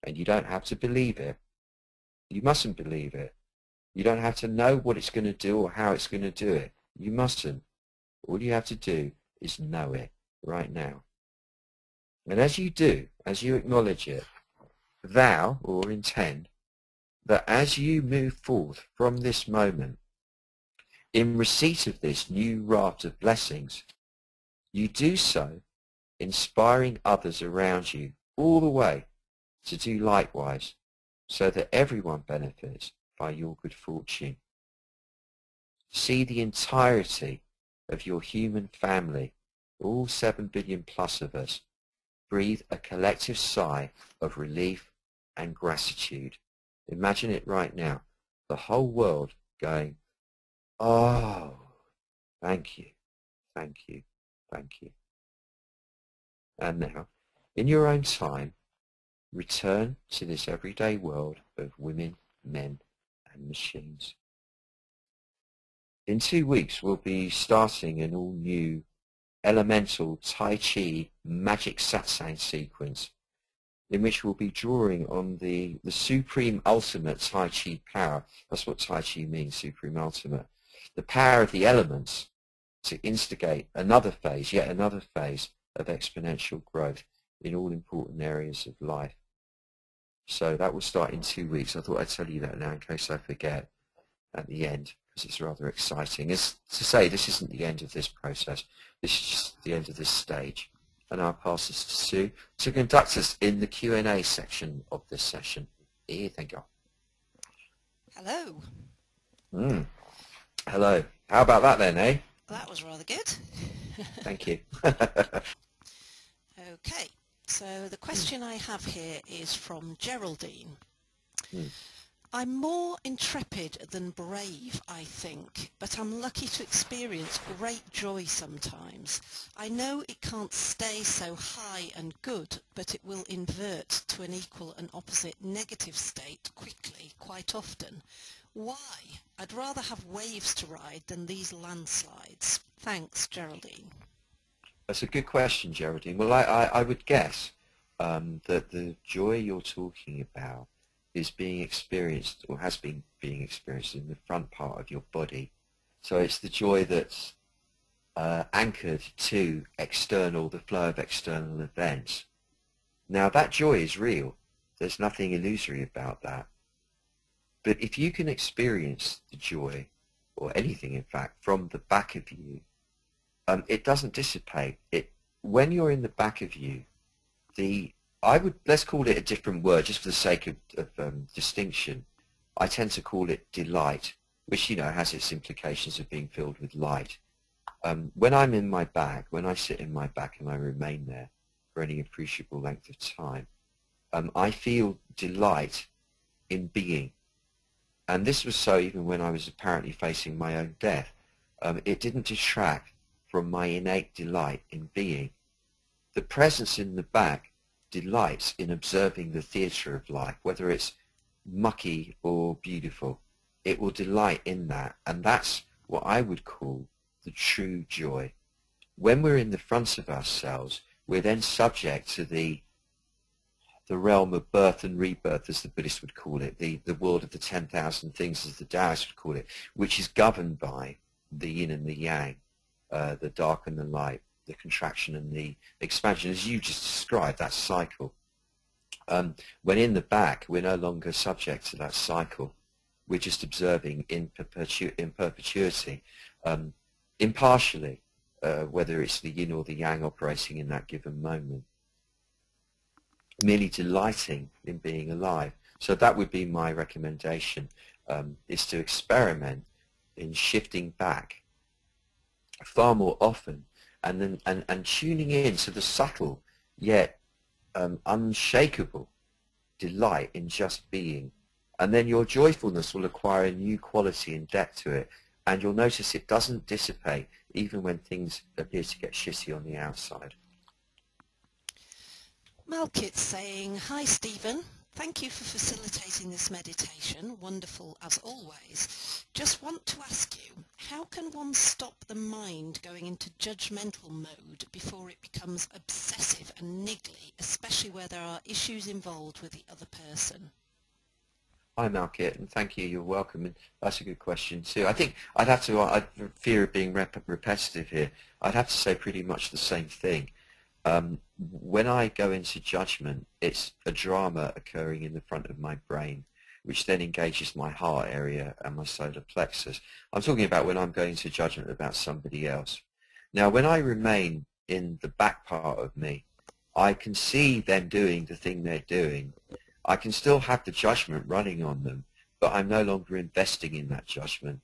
And you don't have to believe it. You mustn't believe it. You don't have to know what it's going to do or how it's going to do it. You mustn't. All you have to do is know it right now. And as you do, as you acknowledge it, vow or intend that as you move forth from this moment, in receipt of this new raft of blessings, you do so inspiring others around you all the way to do likewise, so that everyone benefits by your good fortune. See the entirety of your human family, all 7 billion plus of us, breathe a collective sigh of relief and gratitude. Imagine it right now, the whole world going, oh, thank you, thank you, thank you. And now, in your own time, return to this everyday world of women, men, and machines. In 2 weeks, we'll be starting an all-new elemental Tai Chi magic satsang sequence, in which we'll be drawing on the supreme ultimate Tai Chi power. That's what Tai Chi means, supreme ultimate. The power of the elements to instigate another phase, yet another phase of exponential growth in all important areas of life. So that will start in 2 weeks. I thought I'd tell you that now in case I forget at the end, because it's rather exciting. As to say, this isn't the end of this process. This is just the end of this stage. And I'll pass this to Sue to conduct us in the Q&A section of this session. Here, thank you. Hello. Hello. How about that then, eh? That was rather good. Thank you. Okay, so the question I have here is from Geraldine. I'm more intrepid than brave, I think, but I'm lucky to experience great joy sometimes. I know it can't stay so high and good, but it will invert to an equal and opposite negative state quickly, quite often. Why? I'd rather have waves to ride than these landslides. Thanks, Geraldine. That's a good question, Geraldine. Well, I would guess that the joy you're talking about is being experienced, or has been being experienced, in the front part of your body. So it's the joy that's anchored to the flow of external events. Now that joy is real. There's nothing illusory about that. But if you can experience the joy, or anything in fact, from the back of you, it doesn't dissipate. When you're in the back of you, let's call it a different word just for the sake of distinction. I tend to call it delight, which, has its implications of being filled with light. When I'm in my back, when I sit in my back and I remain there for any appreciable length of time, I feel delight in being. And this was so even when I was apparently facing my own death. It didn't detract from my innate delight in being. The presence in the back delights in observing the theatre of life, whether it's mucky or beautiful. It will delight in that, and that's what I would call the true joy. When we're in the front of ourselves, we're then subject to the realm of birth and rebirth, as the Buddhists would call it, the world of the 10,000 things, as the Taoists would call it, which is governed by the yin and the yang, the dark and the light, the contraction and the expansion, as you just described, that cycle. When in the back, we're no longer subject to that cycle. We're just observing in perpetuity, impartially, whether it's the yin or the yang operating in that given moment. Merely delighting in being alive. So that would be my recommendation, is to experiment in shifting back far more often, and tuning in to the subtle yet unshakable delight in just being, And then your joyfulness will acquire a new quality and depth to it. And you'll notice it doesn't dissipate even when things appear to get shitty on the outside. Malkit's saying, hi Stephen, thank you for facilitating this meditation, wonderful as always. Just want to ask you, how can one stop the mind going into judgmental mode before it becomes obsessive and niggly, especially where there are issues involved with the other person? Hi Malkit, and thank you, you're welcome. And that's a good question too. I think I'd have to, I fear of being repetitive here, I'd have to say pretty much the same thing. When I go into judgment, it's a drama occurring in the front of my brain, which then engages my heart area and my solar plexus. I'm talking about when I'm going into judgment about somebody else. Now, when I remain in the back part of me, I can see them doing the thing they're doing. I can still have the judgment running on them, but I'm no longer investing in that judgment.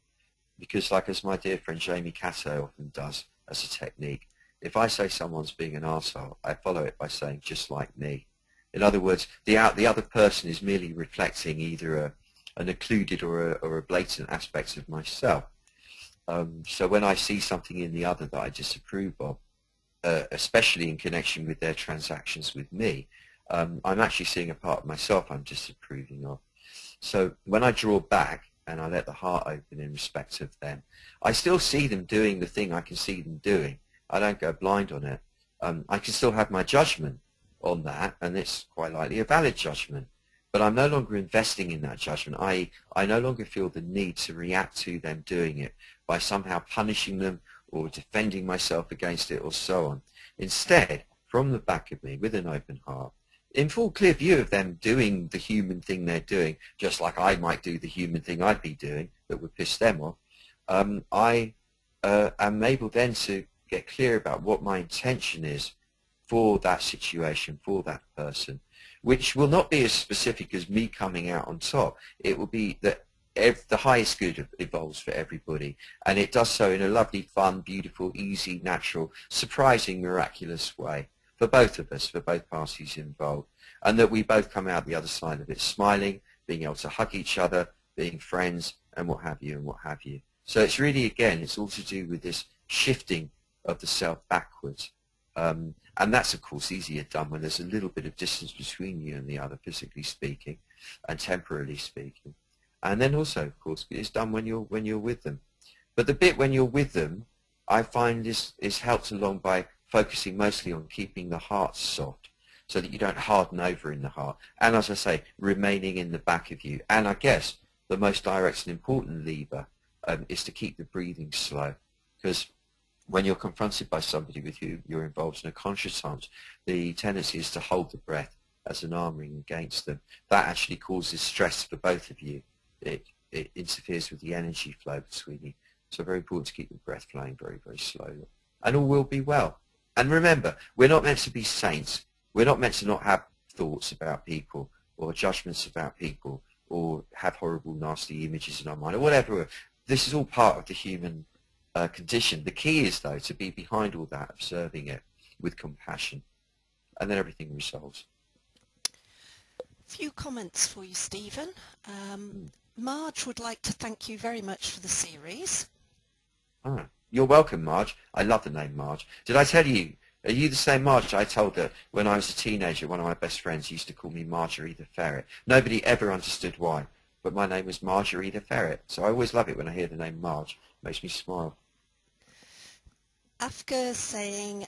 Because like as my dear friend Jamie Cato often does as a technique, if I say someone's being an arsehole, I follow it by saying, just like me. In other words, the other person is merely reflecting either an occluded or a blatant aspect of myself. So when I see something in the other that I disapprove of, especially in connection with their transactions with me, I'm actually seeing a part of myself I'm disapproving of. So when I draw back and I let the heart open in respect of them, I still see them doing the thing I can see them doing. I don't go blind on it. I can still have my judgment on that, and it's quite likely a valid judgment. But I'm no longer investing in that judgment. I no longer feel the need to react to them doing it by somehow punishing them or defending myself against it or so on. Instead, from the back of me, with an open heart, in full clear view of them doing the human thing they're doing, just like I might do the human thing I'd be doing that would piss them off, I am able then to get clear about what my intention is for that situation, for that person, which will not be as specific as me coming out on top. It will be that the highest good evolves for everybody, and it does so in a lovely, fun, beautiful, easy, natural, surprising, miraculous way for both of us, for both parties involved, and that we both come out the other side of it smiling, being able to hug each other, being friends, and what have you, and what have you. So it's really, again, it's all to do with this shifting of the self backwards. And that's, of course, easier done when there's a little bit of distance between you and the other, physically speaking and temporally speaking. And then also, of course, it's done when you're with them. But the bit when you're with them, I find is helped along by focusing mostly on keeping the heart soft so that you don't harden over in the heart. And as I say, remaining in the back of you. And I guess the most direct and important lever is to keep the breathing slow. Because when you're confronted by somebody with whom you're involved in a conscious trance, the tendency is to hold the breath as an armouring against them. That actually causes stress for both of you. It interferes with the energy flow between you. So very important to keep the breath flowing very, very slowly. And all will be well. And remember, we're not meant to be saints. We're not meant to not have thoughts about people or judgments about people or have horrible, nasty images in our mind or whatever. This is all part of the human condition. The key is, though, to be behind all that, observing it with compassion, and then everything resolves. Few comments for you, Stephen. Marge would like to thank you very much for the series. Ah, you're welcome, Marge. I love the name Marge. Did I tell you, are you the same Marge I told that when I was a teenager, one of my best friends used to call me Marjorie the Ferret? Nobody ever understood why, but my name was Marjorie the Ferret, so I always love it when I hear the name Marge. It makes me smile. Afka saying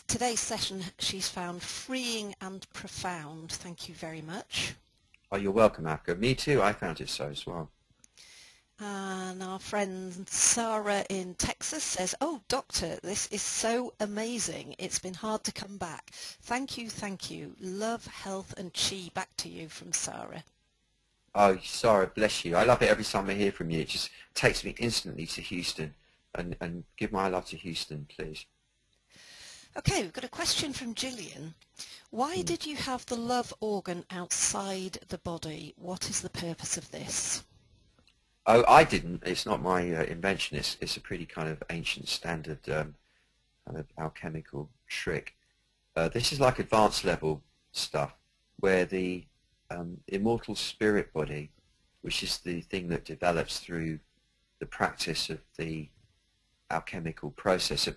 today's session she's found freeing and profound. Thank you very much. Oh, you're welcome, Afka. Me too. I found it so as well. And our friend Sarah in Texas says, oh, doctor, this is so amazing. It's been hard to come back. Thank you, thank you. Love, health and chi. Back to you from Sarah. Oh, Sarah, bless you. I love it every time I hear from you. It just takes me instantly to Houston. And give my love to Houston, please. Okay, we've got a question from Gillian. Why did you have the love organ outside the body? What is the purpose of this? Oh, I didn't. It's not my invention. It's a pretty kind of ancient standard kind of alchemical trick. This is like advanced level stuff where the immortal spirit body which is the thing that develops through the practice of the alchemical process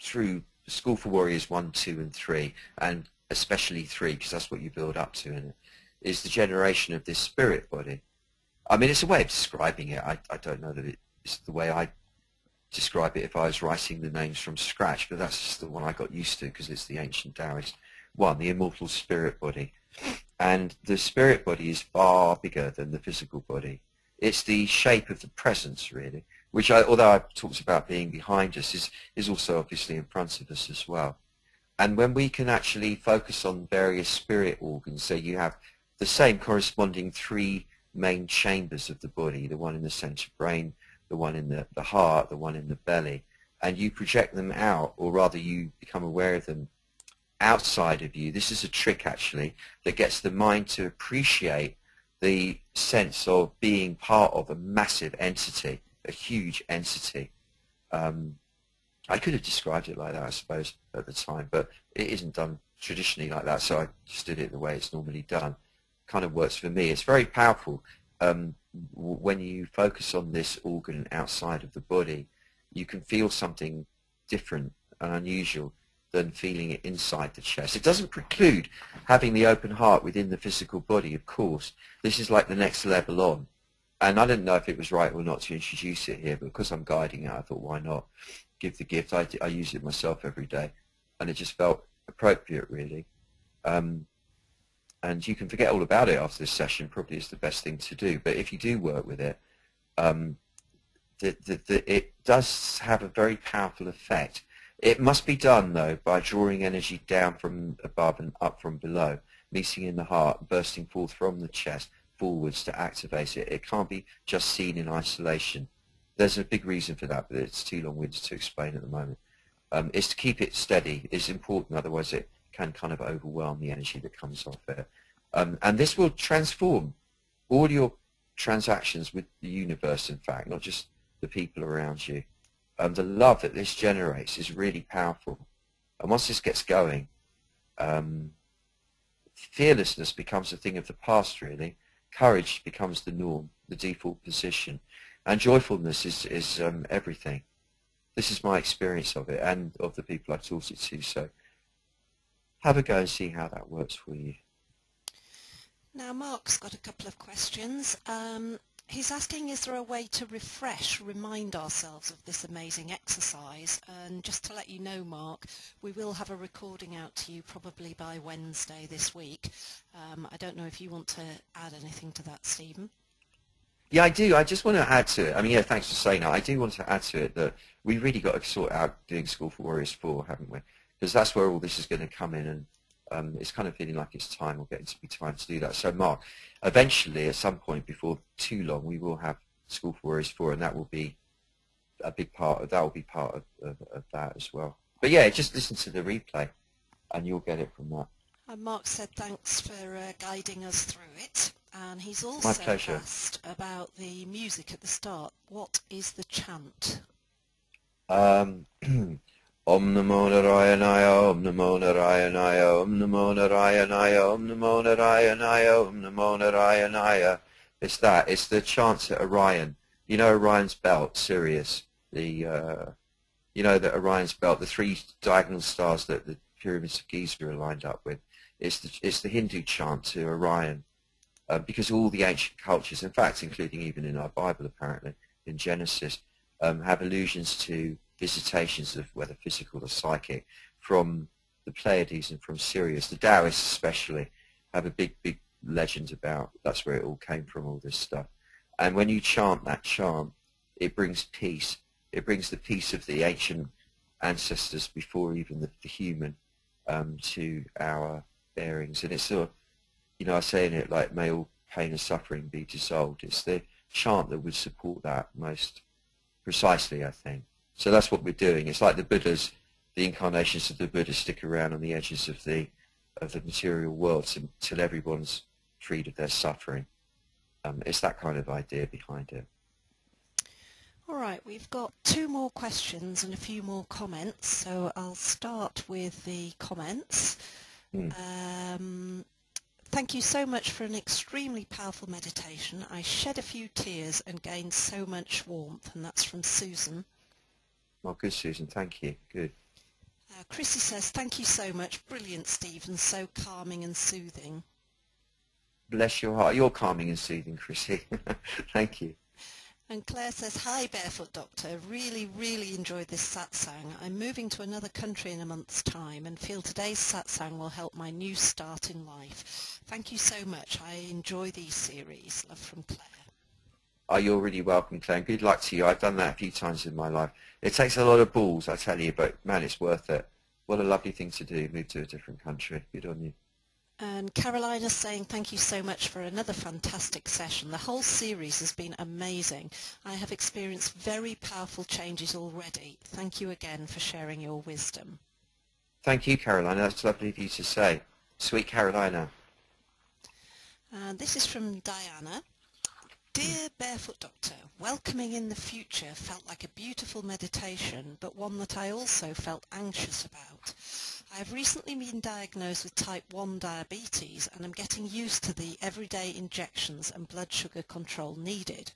through School for Warriors 1, 2 and 3, and especially 3, because that's what you build up to in it, is the generation of this spirit body. I mean, it's a way of describing it. I don't know that it's the way I describe it if I was writing the names from scratch, but that's just the one I got used to because it's the ancient Taoist one, the immortal spirit body. And the spirit body is far bigger than the physical body. It's the shape of the presence, really, which, although I've talked about being behind us, is also obviously in front of us as well. And when we can actually focus on various spirit organs, so you have the same corresponding 3 main chambers of the body, the one in the center brain, the one in the heart, the one in the belly, and you project them out, or rather you become aware of them outside of you. This is a trick, actually, that gets the mind to appreciate the sense of being part of a massive entity, a huge entity. I could have described it like that, I suppose, at the time, but it isn't done traditionally like that, so I just did it the way it's normally done. Kind of works for me. It's very powerful. When you focus on this organ outside of the body, you can feel something different and unusual than feeling it inside the chest. It doesn't preclude having the open heart within the physical body, of course. This is like the next level on. And I didn't know if it was right or not to introduce it here, but because I'm guiding it, I thought, why not give the gift? I use it myself every day, and it just felt appropriate, really. And you can forget all about it after this session, probably is the best thing to do. But if you do work with it, it does have a very powerful effect. It must be done, though, by drawing energy down from above and up from below, meeting in the heart, bursting forth from the chest, forwards to activate it. It can't be just seen in isolation. There's a big reason for that, but it's too long-winded to explain at the moment. It's to keep it steady. It's important, otherwise it can kind of overwhelm the energy that comes off it. And this will transform all your transactions with the universe, in fact, not just the people around you. The love that this generates is really powerful. And once this gets going, fearlessness becomes a thing of the past, really. Courage becomes the norm, the default position. And joyfulness is everything. This is my experience of it and of the people I've taught it to. So have a go and see how that works for you. Now Mark's got a couple of questions. He's asking, is there a way to remind ourselves of this amazing exercise? And just to let you know, Mark, we will have a recording out to you probably by Wednesday this week. I don't know if you want to add anything to that, Stephen. Yeah, I do. I just want to add to it. I mean, yeah, thanks for saying that. I do want to add to it that we really got to sort out doing School for Warriors 4, haven't we? Because that's where all this is going to come in, and it's kind of feeling like it's time or getting to be time to do that. So, Mark, eventually, at some point before too long, we will have School for Warriors 4, and that will be a big part of that. Will be part of that as well. But yeah, just listen to the replay, and you'll get it from that. And Mark said thanks for guiding us through it. And he's also asked about the music at the start. What is the chant? Om Namo Narayanaya, Om Namo Narayanaya, Om Namo Narayanaya, Om Namo Narayanaya, Om Namo Narayanaya. It's that. It's the chant at Orion. You know Orion's belt, Sirius. You know that Orion's belt, the 3 diagonal stars that the pyramids of Giza are lined up with. It's the Hindu chant to Orion. Because all the ancient cultures, in fact, including even in our Bible, apparently, in Genesis, have allusions to visitations of whether physical or psychic from the Pleiades and from Sirius. The Taoists especially have a big legend about that's where it all came from, all this stuff. And when you chant that chant, it brings peace. It brings the peace of the ancient ancestors before even the human to our bearings. And it's sort of, you know, I say in it, like, may all pain and suffering be dissolved. It's the chant that would support that most precisely, I think. So that's what we're doing. It's like the Buddhas, the incarnations of the Buddha stick around on the edges of the material world until everyone's freed of their suffering. It's that kind of idea behind it. All right, we've got 2 more questions and a few more comments, so I'll start with the comments. Thank you so much for an extremely powerful meditation. I shed a few tears and gained so much warmth, and that's from Susan. Oh, good, Susan. Thank you. Good. Chrissy says, thank you so much. Brilliant, Stephen. So calming and soothing. Bless your heart. You're calming and soothing, Chrissy. Thank you. And Claire says, hi, Barefoot Doctor. Really, really enjoyed this satsang. I'm moving to another country in a month's time and feel today's satsang will help my new start in life. Thank you so much. I enjoy these series. Love from Claire. Oh, you're really welcome, Claire. Good luck to you. I've done that a few times in my life. It takes a lot of balls, I tell you, but man, it's worth it. What a lovely thing to do, move to a different country. Good on you. And Carolina's saying, thank you so much for another fantastic session. The whole series has been amazing. I have experienced very powerful changes already. Thank you again for sharing your wisdom. Thank you, Carolina. That's lovely of you to say. Sweet Carolina. And this is from Diana. Dear Barefoot Doctor, welcoming in the future felt like a beautiful meditation, but one that I also felt anxious about. I have recently been diagnosed with type 1 diabetes and am getting used to the everyday injections and blood sugar control needed.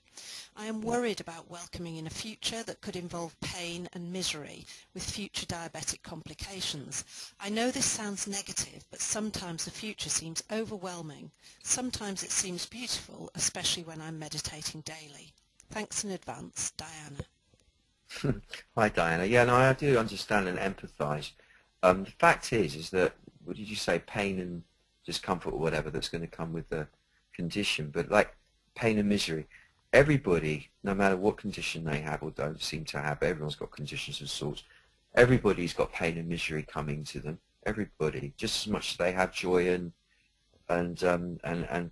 I am worried about welcoming in a future that could involve pain and misery with future diabetic complications. I know this sounds negative, but sometimes the future seems overwhelming. Sometimes it seems beautiful, especially when I'm meditating daily. Thanks in advance, Diana. Hi, Diana. Yeah, no, I do understand and empathise. The fact is that, what did you say, pain and discomfort or whatever that's going to come with the condition, but like pain and misery, everybody, no matter what condition they have or don't seem to have, everyone's got conditions of sorts, everybody's got pain and misery coming to them, everybody, just as much as they have joy and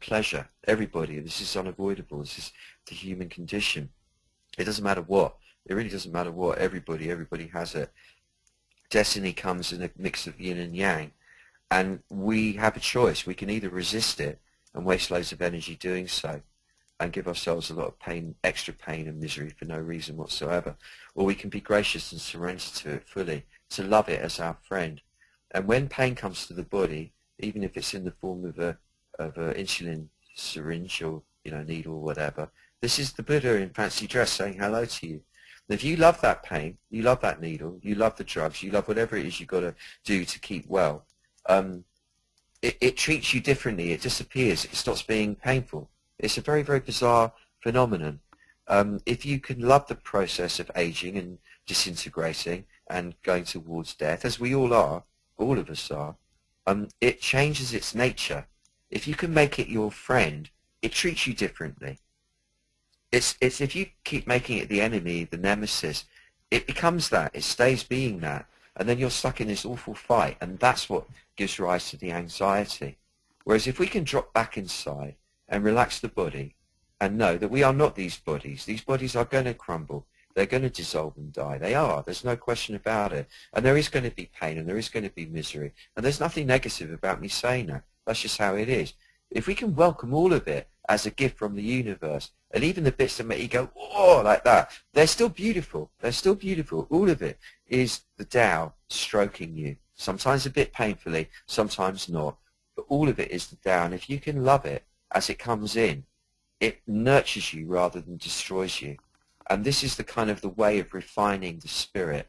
pleasure, everybody. This is unavoidable. This is the human condition. It doesn't matter what. It really doesn't matter what. Everybody has it. Destiny comes in a mix of yin and yang, and we have a choice. We can either resist it and waste loads of energy doing so and give ourselves a lot of pain, extra pain and misery for no reason whatsoever, or we can be gracious and surrender to it fully, to love it as our friend. And when pain comes to the body, even if it's in the form of a insulin syringe or needle or whatever, this is the Buddha in fancy dress saying hello to you. If you love that pain, you love that needle, you love the drugs, you love whatever it is you've got to do to keep well, it treats you differently. It disappears. It stops being painful. It's a very, very bizarre phenomenon. If you can love the process of aging and disintegrating and going towards death, as we all are, all of us are, it changes its nature. If you can make it your friend, it treats you differently. It's if you keep making it the enemy, the nemesis, it becomes that. It stays being that. And then you're stuck in this awful fight, and that's what gives rise to the anxiety. Whereas if we can drop back inside and relax the body and know that we are not these bodies are going to crumble. They're going to dissolve and die. They are. There's no question about it. And there is going to be pain, and there is going to be misery. And there's nothing negative about me saying that. That's just how it is. If we can welcome all of it as a gift from the universe, and even the bits that make you go, oh, like that, they're still beautiful. They're still beautiful. All of it is the Tao stroking you, sometimes a bit painfully, sometimes not. But all of it is the Tao. And if you can love it as it comes in, it nurtures you rather than destroys you. And this is the kind of the way of refining the spirit.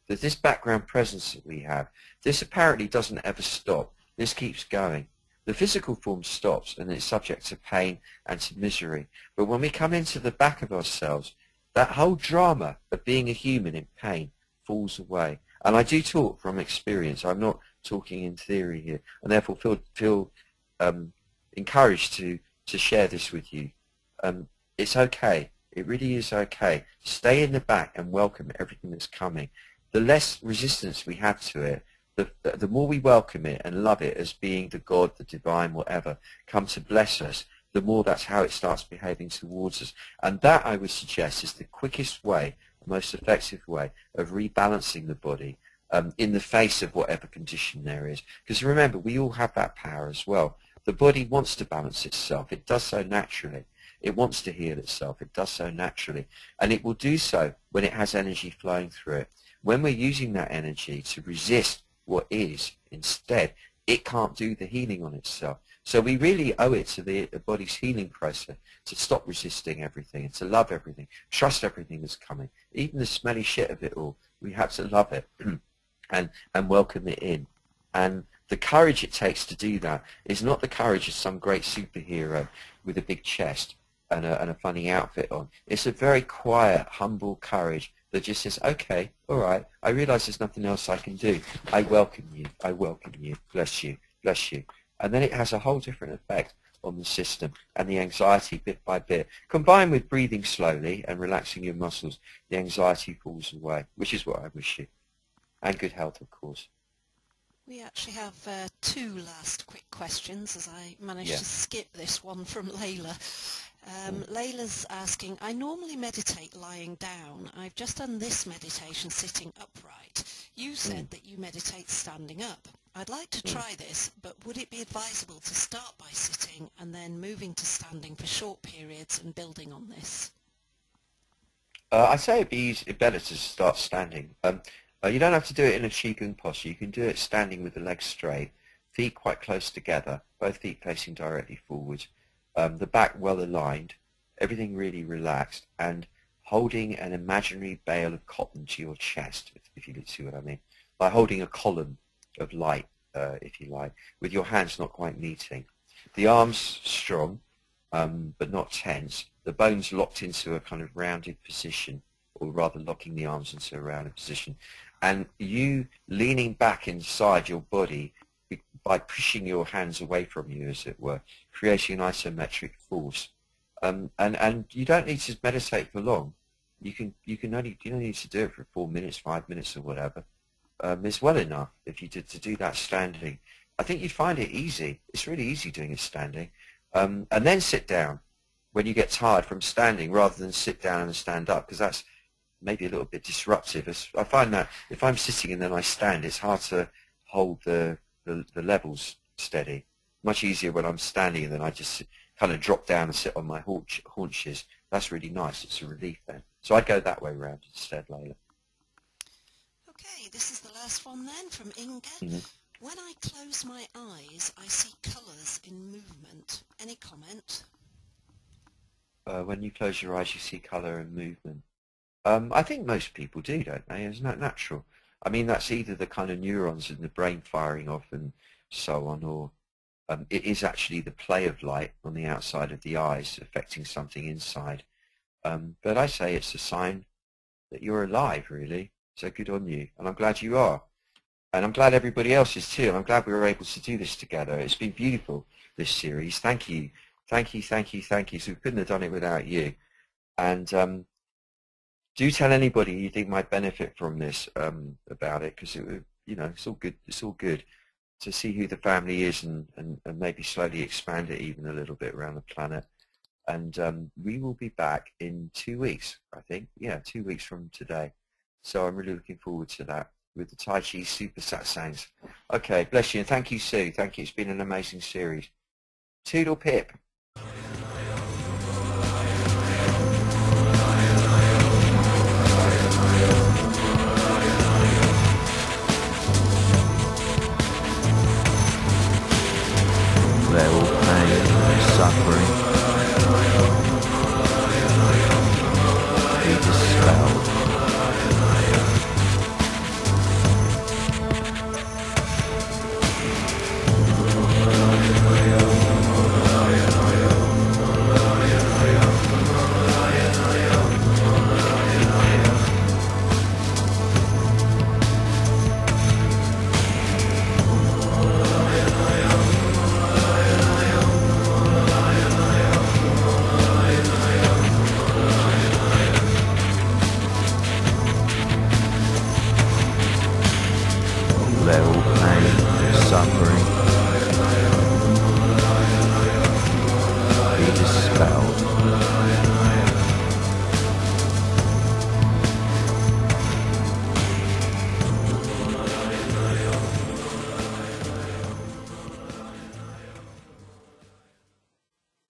That this background presence that we have, this apparently doesn't ever stop. This keeps going. The physical form stops and it's subject to pain and to misery. But when we come into the back of ourselves, that whole drama of being a human in pain falls away. And I do talk from experience. I'm not talking in theory here. And therefore feel encouraged to share this with you. It's okay. It really is okay. Stay in the back and welcome everything that's coming. The less resistance we have to it, the more we welcome it and love it as being the God, the divine, whatever, come to bless us, the more that's how it starts behaving towards us. And that, I would suggest, is the quickest way, the most effective way of rebalancing the body in the face of whatever condition there is. Because remember, we all have that power as well. The body wants to balance itself. It does so naturally. It wants to heal itself. It does so naturally. And it will do so when it has energy flowing through it. When we're using that energy to resist what is, instead, it can't do the healing on itself. So we really owe it to the body's healing process to stop resisting everything and to love everything, trust everything that's coming, even the smelly shit of it all. We have to love it and welcome it in. And the courage it takes to do that is not the courage of some great superhero with a big chest and a funny outfit on. It's a very quiet, humble courage that just says, okay, all right, I realize there's nothing else I can do. I welcome you. I welcome you. Bless you. Bless you. And then it has a whole different effect on the system and the anxiety bit by bit. Combined with breathing slowly and relaxing your muscles, the anxiety falls away, which is what I wish you. And good health, of course. We actually have two last quick questions, as I managed to skip this one from Layla. Layla's asking, I normally meditate lying down. I've just done this meditation sitting upright. You said that you meditate standing up. I'd like to try this, but would it be advisable to start by sitting and then moving to standing for short periods and building on this? I'd say it'd be better to start standing. You don't have to do it in a qigong posture. You can do it standing with the legs straight, feet quite close together, both feet facing directly forward, the back well aligned, everything really relaxed, and holding an imaginary bale of cotton to your chest, if you see what I mean. Like holding a column of light, if you like, with your hands not quite meeting. The arms strong, but not tense. The bones locked into a kind of rounded position, or rather locking the arms into a rounded position. And you leaning back inside your body by pushing your hands away from you, as it were, creating an isometric force. And you don't need to meditate for long. You don't need to do it for 4 minutes, 5 minutes, or whatever. It's well enough if you did to do that standing. I think you'd find it easy. It's really easy doing it standing. And then sit down when you get tired from standing, rather than sit down and stand up, because that's maybe a little bit disruptive. I find that if I'm sitting and then I stand, it's hard to hold the levels steady. Much easier when I'm standing and then I just kind of drop down and sit on my haunches. That's really nice. It's a relief then. So I'd go that way round instead, Layla. Okay, this is the last one then from Inga. When I close my eyes, I see colours in movement. Any comment? When you close your eyes, you see colour and movement. I think most people do, don't they? Isn't that natural? I mean, that's either the kind of neurons in the brain firing off and so on, or it is actually the play of light on the outside of the eyes affecting something inside. But I say it's a sign that you're alive, really. So good on you. And I'm glad you are. And I'm glad everybody else is too. And I'm glad we were able to do this together. It's been beautiful, this series. Thank you. Thank you, thank you, thank you. So we couldn't have done it without you. And do tell anybody you think might benefit from this about it, because it's all good. It's all good to see who the family is and maybe slowly expand it even a little bit around the planet. And we will be back in 2 weeks, I think. Yeah, 2 weeks from today. So I'm really looking forward to that with the Tai Chi Super Satsangs. Okay, bless you, and thank you, Sue. Thank you. It's been an amazing series. Toodle pip. They're all pain and suffering. Be dispelled. They're all pain and suffering.